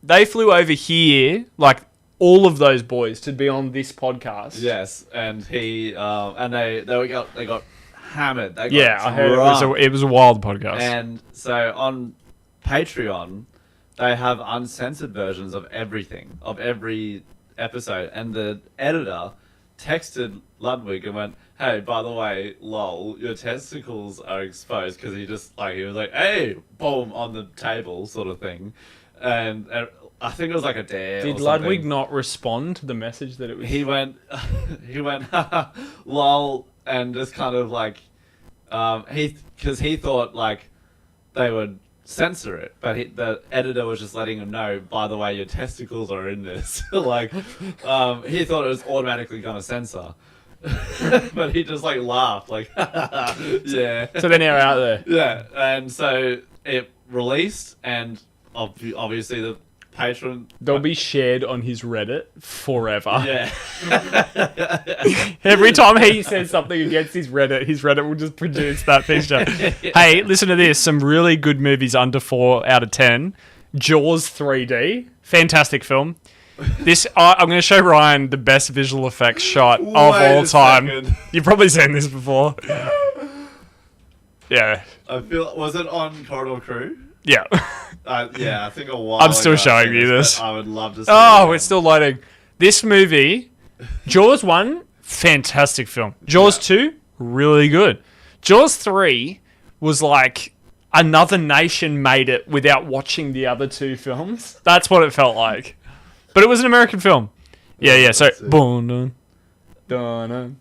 They flew over here, like all of those boys, to be on this podcast. Yes, and he and they got hammered. They got Yeah, I heard drunk. it was a wild podcast. And so on Patreon, they have uncensored versions of everything, of every episode. And the editor texted Ludwig and went, "Hey, by the way, lol, your testicles are exposed," because he was like, "Hey," boom, on the table, sort of thing. And I think it was like a dare. Did or Ludwig something. not respond to the message that it was? He went, "Haha, lol," and just kind of like, because he thought like they would censor it, but the editor was just letting him know, by the way, your testicles are in this. Like, he thought it was automatically gonna censor, but he just like laughed, like, yeah. So they're now out there. Yeah, and so it released, and obviously the patron. They'll be shared on his Reddit forever. Yeah. Every time he says something against his Reddit will just produce that picture. Hey, listen to this. Some really good movies under 4 out of 10. Jaws 3D. Fantastic film. I'm going to show Ryan the best visual effects shot of all time. Second. You've probably seen this before. Yeah. Was it on Corridor Crew? Yeah. Yeah, I think a while I'm still ago I've showing seen you this. but I would love to see Oh, it it's still loading. This movie, Jaws 1, fantastic film. Jaws 2, really good. Jaws 3 was like another nation made it without watching the other 2 films. That's what it felt like. But it was an American film. Yeah. So, boom, dun, dun, dun.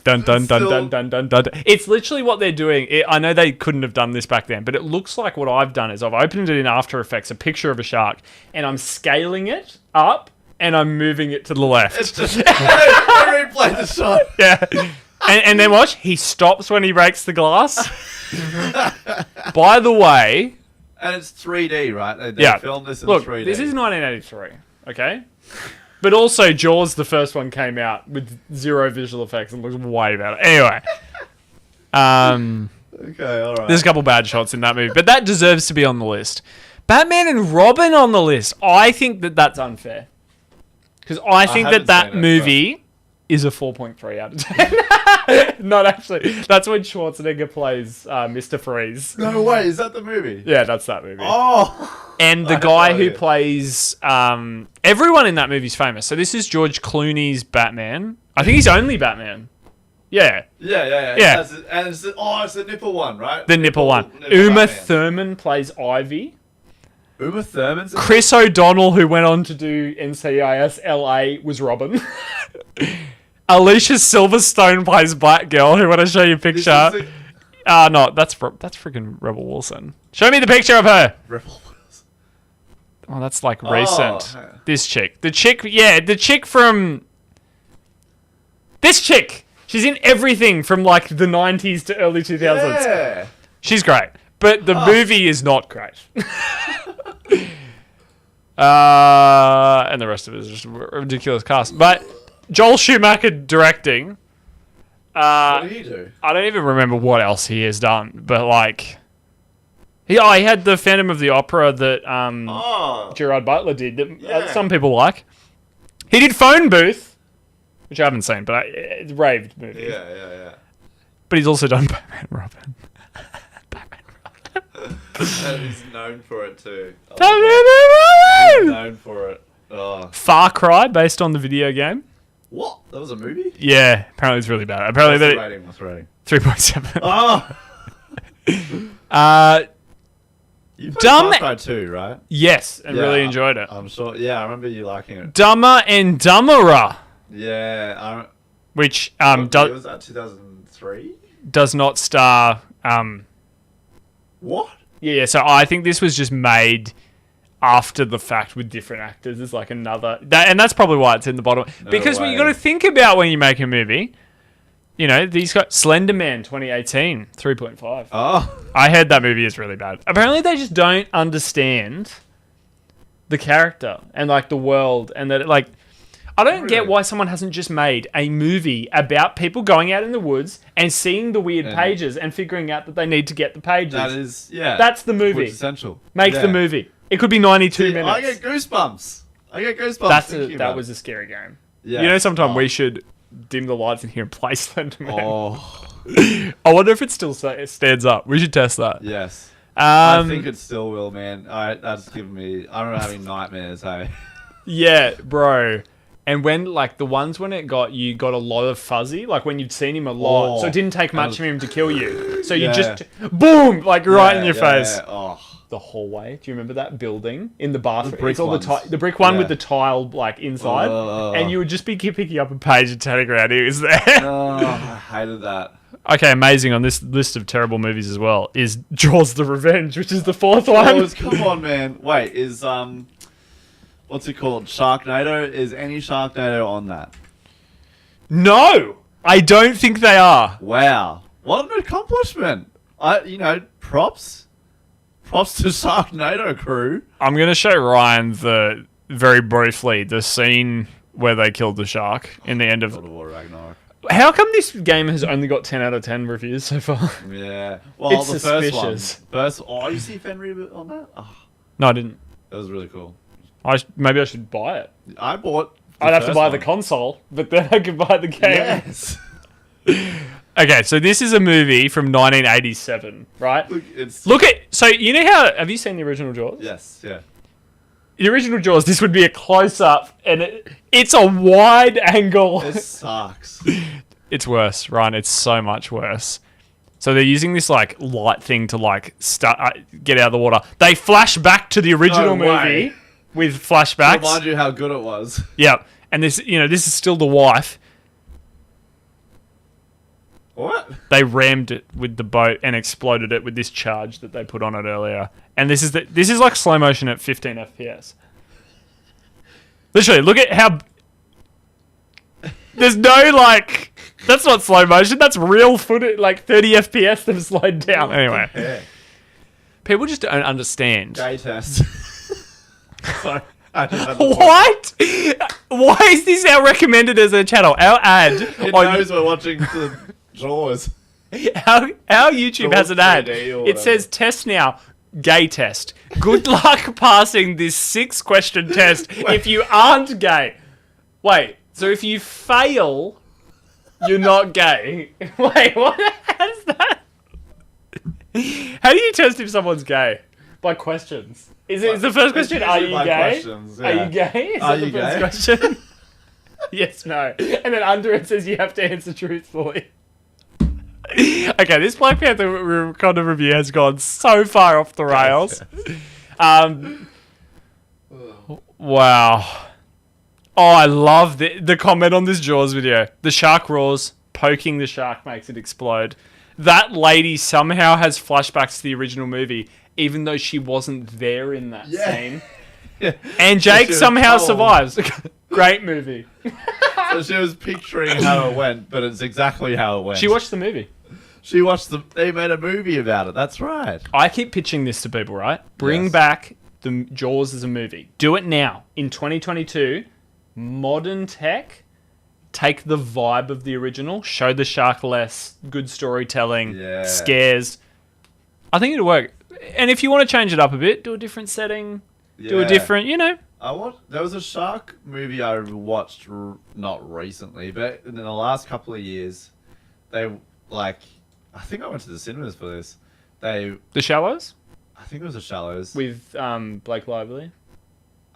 Dun dun dun dun dun dun dun. It's literally what they're doing. I know they couldn't have done this back then, but it looks like what I've done is I've opened it in After Effects, a picture of a shark, and I'm scaling it up and I'm moving it to the left. It's just replay the shot. Yeah. And then watch, he stops when he breaks the glass. By the way, And it's 3D, right? They yeah. filmed this in Look, 3D. this is 1983, okay? But also, Jaws, the first one, came out with 0 visual effects and looks way better. Anyway. Okay, alright. There's a couple bad shots in that movie, but that deserves to be on the list. Batman and Robin on the list. I think that that's unfair. Because I think haven't that seen it, movie is a 4.3 out of 10. Not actually. That's when Schwarzenegger plays Mr. Freeze. No way, is that the movie? Yeah, that's that movie. Oh! And the I had guy no who idea. plays everyone in that movie's famous. So this is George Clooney's Batman. I think he's only Batman. Yeah, Yeah. Yeah. And it's the nipple one, right? the nipple one. nipple Uma Batman. Thurman plays Ivy. Uma Thurman's in Chris O'Donnell, who went on to do NCIS LA, was Robin. Alicia Silverstone plays Batgirl, who want to show you a This picture. is No, that's freaking Rebel Wilson. Show me the picture of her. Rebel. Oh, that's like recent. yeah. This chick. The chick from... This chick! She's in everything from like the 90s to early 2000s. Yeah. She's great. But the movie is not great. And the rest of it is just a ridiculous cast. But Joel Schumacher directing. What did he do? I don't even remember what else he has done. But like... he had the Phantom of the Opera that Gerard Butler did that Yeah. some people like. He did Phone Booth, which I haven't seen, but it's a raved movie. Yeah. But he's also done Batman and Robin. And he's known for it too. Batman He's and Robin! known for it. Oh. Far Cry, based on the video game. What? That was a movie? Yeah, apparently it's really bad. Apparently What's the rating? 3.7. Oh! You played Dumb- Far Cry 2, right? Yes, and Yeah, really enjoyed it. I'm sure. Yeah, I remember you liking it. Dumber and Dumberer, Yeah. which What year was that? 2003? does not star... What? yeah, so I think this was just made after the fact with different actors is like another... and that's probably why it's in the bottom. Because what you got to think about when you make a movie... You know, these got Slender Man 2018, 3.5. Oh. I heard that movie is really bad. Apparently they just don't understand the character and like the world and that like I don't get why someone hasn't just made a movie about people going out in the woods and seeing the weird pages and figuring out that they need to get the pages. That is, yeah. That's the movie. It's essential. Make the movie. It could be 92 minutes. I get goosebumps. That was a scary game. Yeah. You know, sometime we should dim the lights in here and play Slender Man. Oh. I wonder if it still stands up. We should test that. Yes. I think it still will, man. That's giving me... I remember having nightmares, hey? Yeah, bro. And when, like, the ones when you got a lot of fuzzy, like when you'd seen him a lot, so it didn't take much of him to kill you. So you just, boom, like right in your face. Oh. The hallway. Do you remember that building in the bathroom? The brick one with the tile, like, inside. And you would just be picking up a page and turning around. He was there. Oh, I hated that. Okay, amazing. On this list of terrible movies as well is Jaws: The Revenge, which is the fourth one. Come on, man. Wait, is what's it called? Sharknado? Is any Sharknado on that? No, I don't think they are. Wow, what an accomplishment! Props to Sharknado crew. I'm gonna show Ryan very briefly the scene where they killed the shark in the end of God of War Ragnarok. How come this game has only got 10 out of 10 reviews so far? Yeah. Well, it's the suspicious. first one. You see Fenrir on that? Oh, no, I didn't. that was really cool. Maybe I should buy it. I'd have to buy the console, but then I could buy the game. Yes. Okay, so this is a movie from 1987, right? Look, So you know how... Have you seen the original Jaws? Yes, yeah. The original Jaws, this would be a close-up, and it's a wide angle. It sucks. It's worse, Ryan. It's so much worse. So they're using this like light thing to like get out of the water. They flash back to the original movie with flashbacks. To remind you how good it was. Yeah, and this is still the wife. What? They rammed it with the boat and exploded it with this charge that they put on it earlier. And this is like slow motion at 15 FPS. Literally, look at how... There's no, like... That's not slow motion. That's real footage. Like, 30 FPS that have slowed down. Anyway. People just don't understand. Gay test. What? Why is this our recommended as a channel? Our ad... It knows we're watching the Jaws. Our YouTube has an ad. It says, test now. Gay test. Good luck passing this 6-question test if you aren't gay. Wait, so if you fail, you're not gay. Wait, what? How does that? How do you test if someone's gay? By questions. Is the first question, are you gay? Yeah. Are you gay? Is that the first question? Yes, no. And then under it says you have to answer truthfully. Okay, this Black Panther Wakanda review has gone so far off the rails. Wow. Oh, I love the comment on this Jaws video. The shark roars, poking the shark makes it explode. That lady somehow has flashbacks to the original movie, even though she wasn't there in that scene. Yeah. And Jake somehow survives. Great movie. So she was picturing how it went, but it's exactly how it went. She watched the movie. They made a movie about it. That's right. I keep pitching this to people, right? Bring back the Jaws as a movie. Do it now. In 2022, modern tech, take the vibe of the original, show the shark less, good storytelling, scares. I think it'll work. And if you want to change it up a bit, do a different setting, do a different, There was a shark movie I watched, not recently, but in the last couple of years, they, I think I went to the cinemas for this. The Shallows? I think it was The Shallows. With Blake Lively?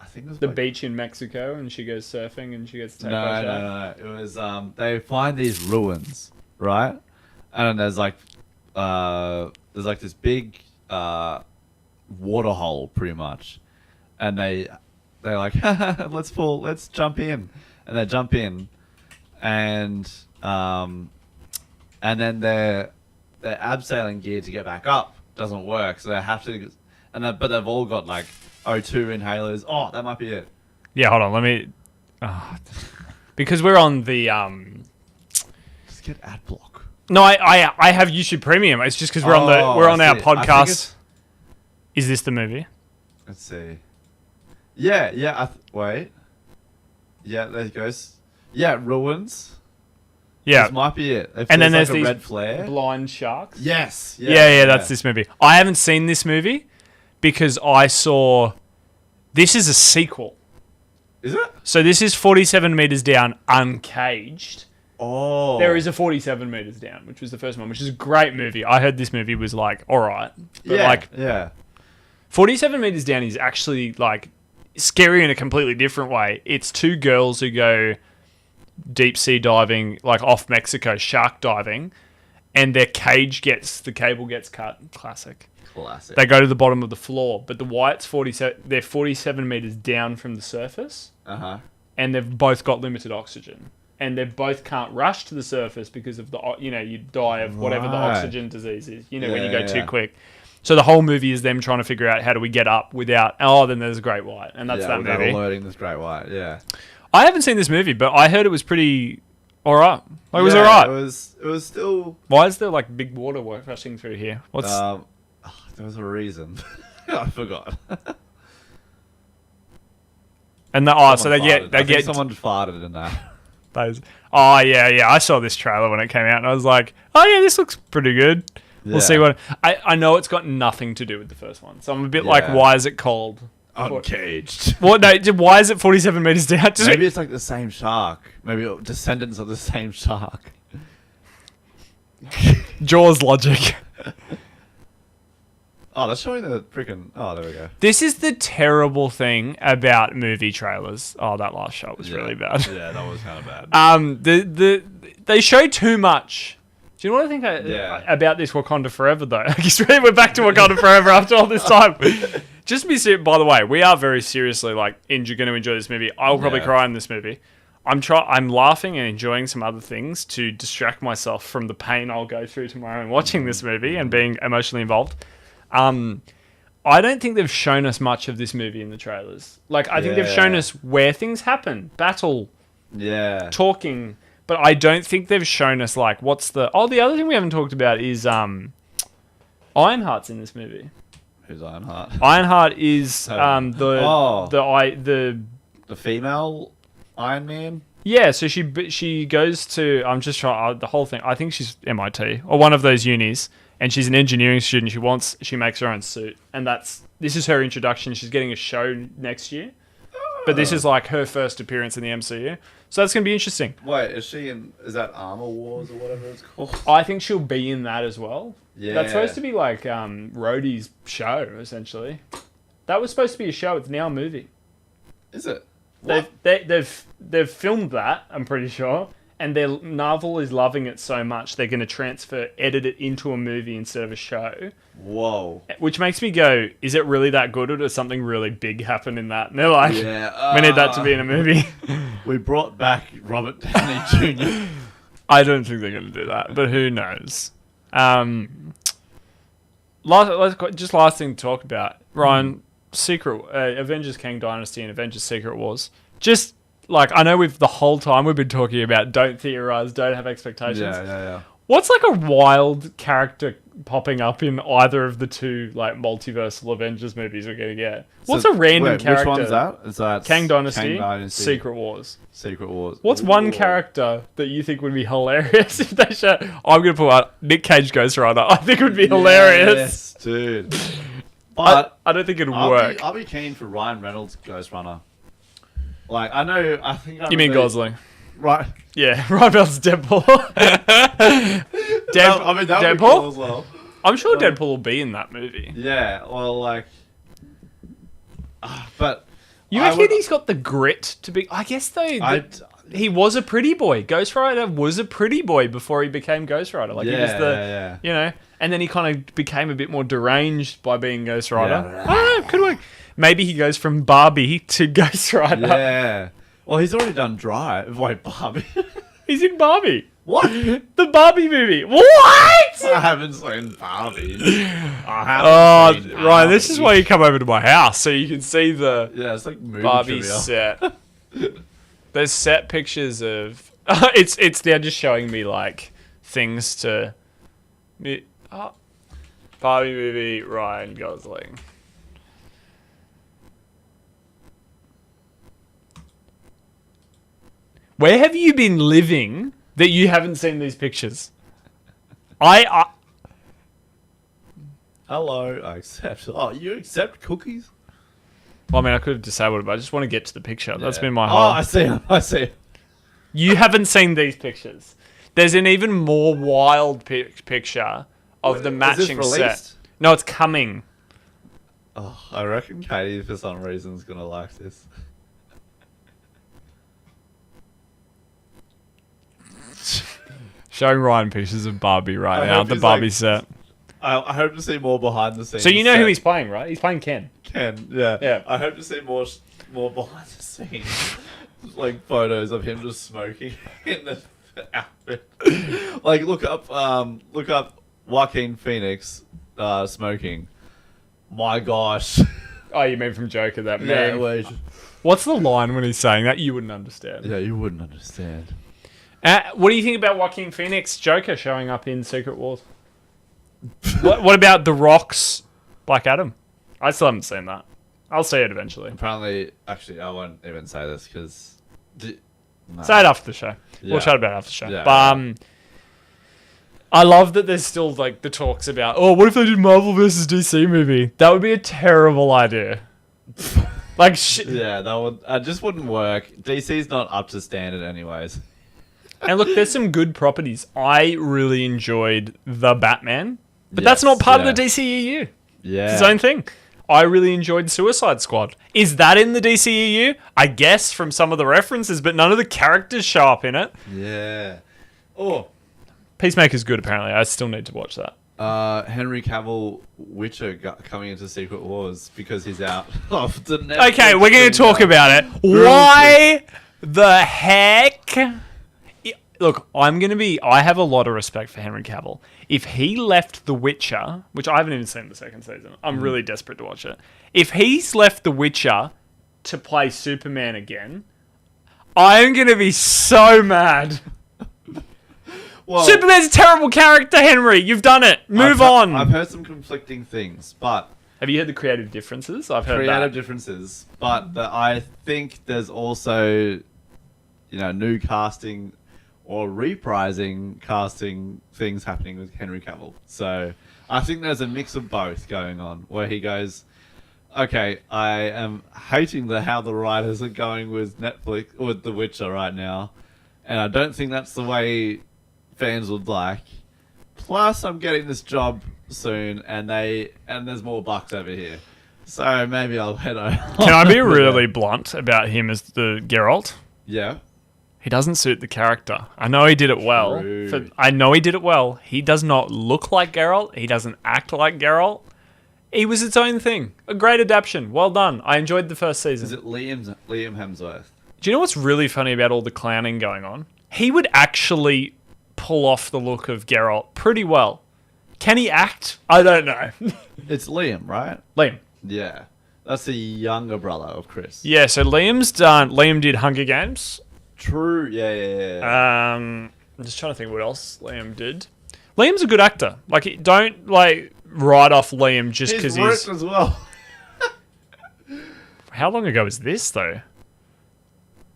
I think it was the beach in Mexico, and she goes surfing, and she gets attacked by a shark. No. It was, they find these ruins, right? And there's this big water hole, pretty much. And they're like, let's jump in. And they jump in, and then their abseiling gear to get back up doesn't work, so they have to, but they've all got like O2 inhalers. Oh, that might be it. Yeah, hold on. Let me. Because we're on the. Just get ad block. No, I have YouTube Premium. It's just because we're on our podcast. Is this the movie? Let's see. Yeah. Wait. Yeah, there it goes. Yeah, ruins. Yeah, this might be it. And then there's like these red flare. blind sharks. Yes. Yeah, that's this movie. I haven't seen this movie because I saw. This is a sequel. Is it? So this is 47 meters down, uncaged. Oh. There is a 47 meters down, which was the first one, which is a great movie. I heard this movie was like all right, but yeah. 47 meters down is actually like scary in a completely different way. It's two girls who go deep sea diving, like off Mexico, shark diving, and the cable gets cut. Classic. They go to the bottom of the floor, but they're 47 meters down from the surface. And they've both got limited oxygen. And they both can't rush to the surface because of you die of whatever the oxygen disease is, when you go too quick. So the whole movie is them trying to figure out how do we get up without, then there's a great white. And that's that movie. Alerting this great white, yeah. I haven't seen this movie, but I heard it was pretty alright. It was alright. It was still... Why is there like big water rushing through here? There was a reason. I forgot. And so they get someone farted in that. I saw this trailer when it came out and I was like, oh yeah, this looks pretty good. We'll see what... I know it's got nothing to do with the first one. So I'm a bit like, why is it called... Uncaged. What? No, why is it 47 meters down? Maybe it's like the same shark. Maybe descendants of the same shark. Jaws logic. Oh, they're showing the freaking... Oh, there we go. This is the terrible thing about movie trailers. Oh, that last shot was really bad. Yeah, that was kind of bad. They show too much. Do you know what I think about this Wakanda Forever, though? I guess we're back to Wakanda Forever after all this time. Just to be serious, by the way, we are very seriously going to enjoy this movie. I'll probably cry in this movie. I'm laughing and enjoying some other things to distract myself from the pain I'll go through tomorrow in watching this movie and being emotionally involved. I don't think they've shown us much of this movie in the trailers. I think they've shown us where things happen, battle, talking, but I don't think they've shown us what's the... Oh, the other thing we haven't talked about is Ironheart's in this movie. Who's Ironheart? Ironheart is the female Iron Man. Yeah, so she goes to... I'm just trying... the whole thing... I think she's MIT or one of those unis. And she's an engineering student. She makes her own suit, and this is her introduction. She's getting a show next year, but this is her first appearance in the MCU. So that's gonna be interesting. Wait, is that Armor Wars or whatever it's called? I think she'll be in that as well. Yeah, that's supposed to be Rhodey's show essentially. That was supposed to be a show. It's now a movie. Is it? They've filmed that. I'm pretty sure. And Marvel is loving it so much, they're going to edit it into a movie instead of a show. Whoa. Which makes me go, is it really that good, or does something really big happen in that? And they're like, we need that to be in a movie. We brought back Robert Downey Jr. I don't think they're going to do that, but who knows? Last thing to talk about. Ryan, Avengers Kang Dynasty and Avengers Secret Wars. Just... I know the whole time we've been talking about don't theorize, don't have expectations. Yeah. What's a wild character popping up in either of the two multiversal Avengers movies we're gonna get? What's a random character? Which one's that? Is that Kang Dynasty, Secret Wars. What's one character that you think would be hilarious if they show? I'm gonna put out Nick Cage Ghost Rider. I think it would be hilarious. Yes, dude. But I don't think it'd work. I'll be keen for Ryan Reynolds Ghost Runner. You mean Gosling? Right. Yeah, Ryan Reynolds Deadpool. That would Deadpool? be cool as well. I'm sure Deadpool will be in that movie. Yeah, well, but... You reckon he's got the grit to be... I guess, though, he was a pretty boy. Ghost Rider was a pretty boy before he became Ghost Rider. He was the... And then he kind of became a bit more deranged by being Ghost Rider. Yeah. I don't know, could work. Maybe he goes from Barbie to Ghost Rider. Yeah. Well, he's already done Drive. Wait, Barbie? He's in Barbie. What? The Barbie movie. What? I haven't seen Barbie. I haven't seen Ryan, this Barbie. is why you come over to my house so you can see the Yeah, it's like movie Barbie trivia. set. There's set pictures of. It's they're just showing me like things to. Barbie movie, Ryan Gosling. Where have you been living that you haven't seen these pictures? Hello, I accept. Oh, you accept cookies? Well, I mean, I could have disabled it, but I just want to get to the picture. That's Yeah. been my Oh, whole. I see. I see. You haven't seen these pictures. There's an even more wild picture of the Is this matching set. released? No, it's coming. Oh, I reckon Katie, for some reason, is gonna like this. Showing Ryan pictures of Barbie right I now, hope the he's Barbie like- set. I hope to see more behind the scenes. So you know who set. he's playing, right? He's playing Ken. Ken, yeah. Yeah. I hope to see more behind the scenes, like photos of him just smoking in the outfit. Like look up Joaquin Phoenix smoking. My gosh. Oh, you mean from Joker, that Yeah, meme. wait. What's the line when he's saying that? You wouldn't understand. Yeah, you wouldn't understand. What do you think about Joaquin Phoenix Joker showing up in Secret Wars? What about The Rock's Black Adam? I still haven't seen that. I'll see it eventually. Apparently, actually, I won't even say this because. Say it after the show. Yeah. We'll chat about it after the show. Yeah. But I love that there's still like the talks about, oh, what if they did Marvel versus DC movie? That would be a terrible idea. Like, Yeah, that would. It just wouldn't work. DC's not up to standard, anyways. and look, there's some good properties. I really enjoyed The Batman, but that's Yes, not part yeah. of the DCEU. Yeah. It's its own thing. I really enjoyed Suicide Squad. Is that in the DCEU? I guess from some of the references, but none of the characters show up in it. Yeah. Oh. Peacemaker's good, apparently. I still need to watch that. Henry Cavill Witcher coming into Secret Wars because he's out of the Netflix Okay, we're going thing to talk now. about it. Why the heck? Look, I have a lot of respect for Henry Cavill. If he left The Witcher, which I haven't even seen the second season, I'm really desperate to watch it. If he's left The Witcher to play Superman again, I'm going to be so mad. Well, Superman's a terrible character, Henry. You've done it. Move on. I've heard some conflicting things, but Have you heard the creative differences? I've heard creative that. differences. But I think there's also, new casting or reprising casting things happening with Henry Cavill. So I think there's a mix of both going on, where he goes, okay, I am hating how the writers are going with Netflix, with The Witcher right now, and I don't think that's the way fans would like. Plus, I'm getting this job soon, and there's more bucks over here, so maybe I'll head over. Can I be really blunt about him as the Geralt? Yeah. He doesn't suit the character. I know he did it well. True. I know he did it well. He does not look like Geralt. He doesn't act like Geralt. He was its own thing. A great adaptation. Well done. I enjoyed the first season. Is it Liam Hemsworth? Do you know what's really funny about all the clowning going on? He would actually pull off the look of Geralt pretty well. Can he act? I don't know. It's Liam, right? Liam. Yeah. That's the younger brother of Chris. Yeah, so Liam did Hunger Games. True. Yeah. I'm just trying to think what else Liam did. Liam's a good actor. Like, don't write off Liam just because he's he's. worked as well. How long ago was this though?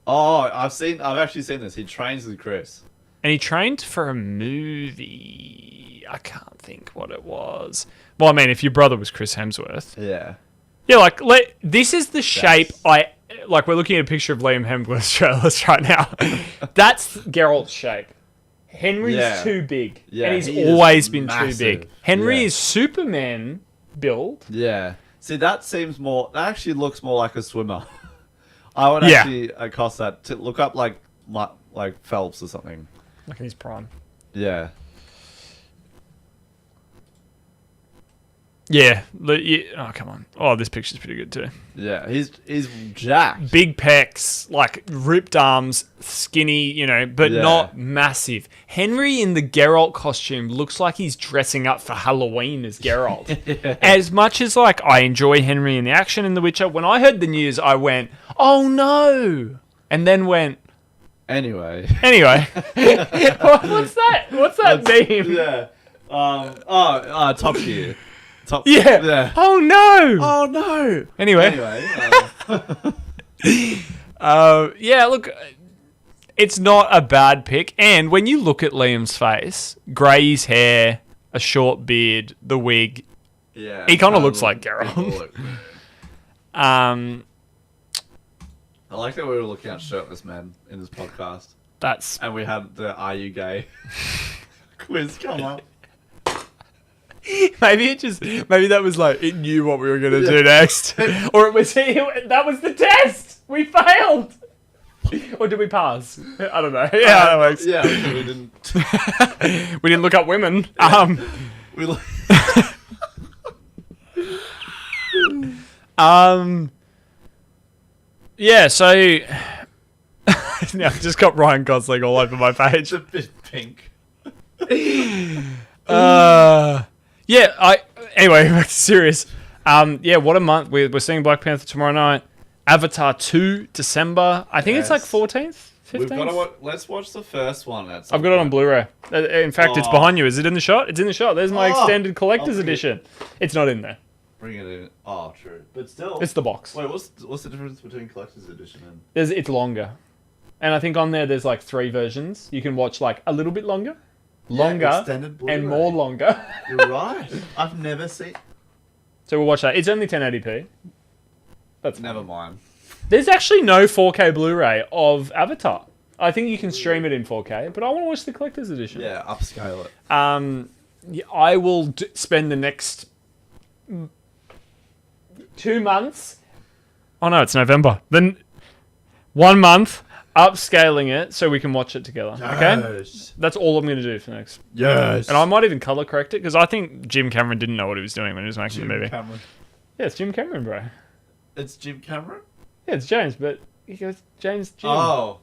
Oh, I've actually seen this. He trains with Chris. And he trained for a movie. I can't think what it was. Well, I mean, if your brother was Chris Hemsworth, Yeah. this is the shape we're looking at a picture of Liam Hemsworth's trailers right now. That's Geralt's shape. Henry's Yeah. too big. Yeah, and he's he is always been too massive. big. Henry Yeah. is Superman build. Yeah. See, that actually looks more like a swimmer. I would Yeah. actually accost that to look up like Phelps or something. Like in his prime. Yeah. Yeah. Oh, come on. Oh, this picture's pretty good too. Yeah, he's jacked. Big pecs, like ripped arms, skinny, but not massive. Henry in the Geralt costume looks like he's dressing up for Halloween as Geralt. Yeah. As much as like I enjoy Henry in the action in The Witcher, when I heard the news, I went, "Oh no!" and then went, Anyway. What's that? What's that meme? Yeah. Top Gear. Yeah. Oh no. Oh no. Anyway. Yeah, look, it's not a bad pick. And when you look at Liam's face, grey's hair, a short beard, the wig, he kind of looks like Geralt. I like that we were looking at shirtless men in this podcast. And we had the "Are you gay?" quiz come up. Maybe that was like, it knew what we were going to do next. Or that was the test! We failed! Or did we pass? I don't know. Yeah, that works. Yeah, we didn't. We didn't look up women. Yeah, so... now I've just got Ryan Gosling all over my page. It's a bit pink. Anyway, back to serious. What a month. We're seeing Black Panther tomorrow night. Avatar 2, December. I think it's like 14th, 15th. Let's watch the first one. I've got it on Blu-ray. In fact, it's behind you. Is it in the shot? It's in the shot. There's my extended collector's edition. It's not in there. Bring it in. Oh, true. But still. It's the box. Wait, what's the difference between collector's edition and... It's longer. And I think on there's like 3 versions. You can watch like a little bit longer. Extended Blu-ray. And more longer. You're right. I've never seen... So we'll watch that. It's only 1080p. That's never mind. There's actually no 4K Blu-ray of Avatar. I think you can stream it in 4K, but I want to watch the collector's edition. Yeah, upscale it. I will spend the next 2 months... Oh no, it's November. Then 1 month... upscaling it so we can watch it together. Okay? That's all I'm going to do for next. Yes. And I might even color correct it because I think Jim Cameron didn't know what he was doing when he was making the movie. Jim Cameron. Yeah, it's Jim Cameron, bro. It's Jim Cameron? Yeah, it's James, but he goes, James, Jim. Oh.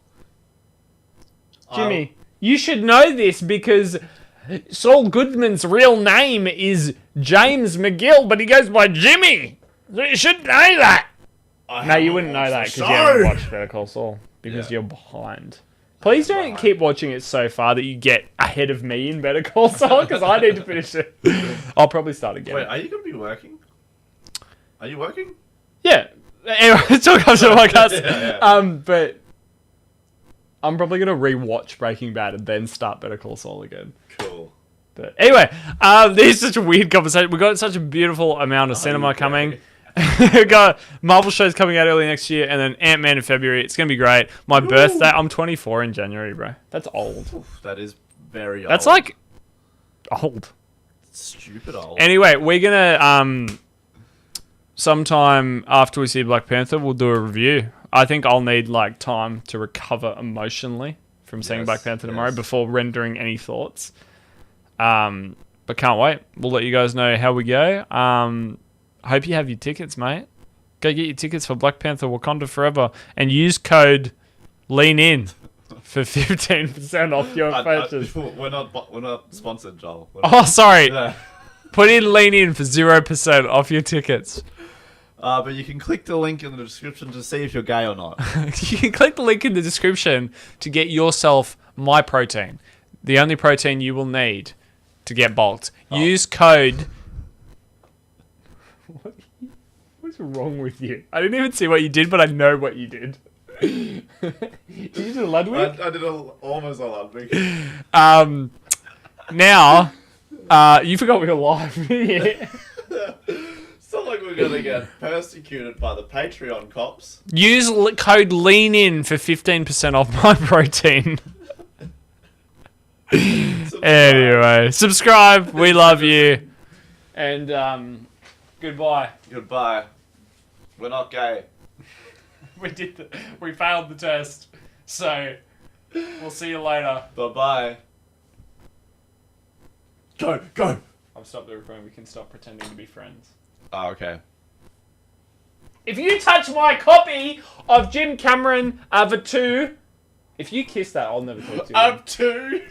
Jimmy. You should know this because Saul Goodman's real name is James McGill, but he goes by Jimmy. So you should know that. No, you wouldn't know that because you haven't watched Better Call Saul. Because you're behind. Please don't keep watching it so far that you get ahead of me in Better Call Saul, because I need to finish it. I'll probably start again. Wait, are you going to be working? Are you working? Yeah. Anyway, talk after the podcast. But I'm probably going to rewatch Breaking Bad and then start Better Call Saul again. Cool. But anyway, this is such a weird conversation. We've got such a beautiful amount of cinema coming. We've got Marvel shows coming out early next year, and then Ant-Man in February. It's going to be great. My birthday, I'm 24 in January, bro. That's old. Oof, that is very old. That's like old. Stupid old. Anyway, we're going to, sometime after we see Black Panther, we'll do a review. I think I'll need like time to recover emotionally from seeing Black Panther tomorrow before rendering any thoughts. But can't wait. We'll let you guys know how we go. Hope you have your tickets, mate. Go get your tickets for Black Panther Wakanda Forever and use code LEANIN for 15% off your purchase. We're not sponsored, Joel. Sorry. Yeah. Put in LEANIN for 0% off your tickets. But you can click the link in the description to see if you're gay or not. You can click the link in the description to get yourself my protein. The only protein you will need to get bulked. Use code... What's wrong with you? I didn't even see what you did, but I know what you did. Did you do a Ludwig? I did almost a Ludwig. Now, you forgot we were live. Yeah. It's not like we're going to get persecuted by the Patreon cops. Use code LEANIN for 15% off my protein. Anyway, subscribe. We love you. And goodbye. Goodbye. We're not gay. We failed the test. So we'll see you later. Bye-bye. Go. I'm I've stopped the recording. We can stop pretending to be friends. Oh, okay. If you touch my copy of Jim Cameron, The Two, if you kiss that, I'll never talk to you. Up to.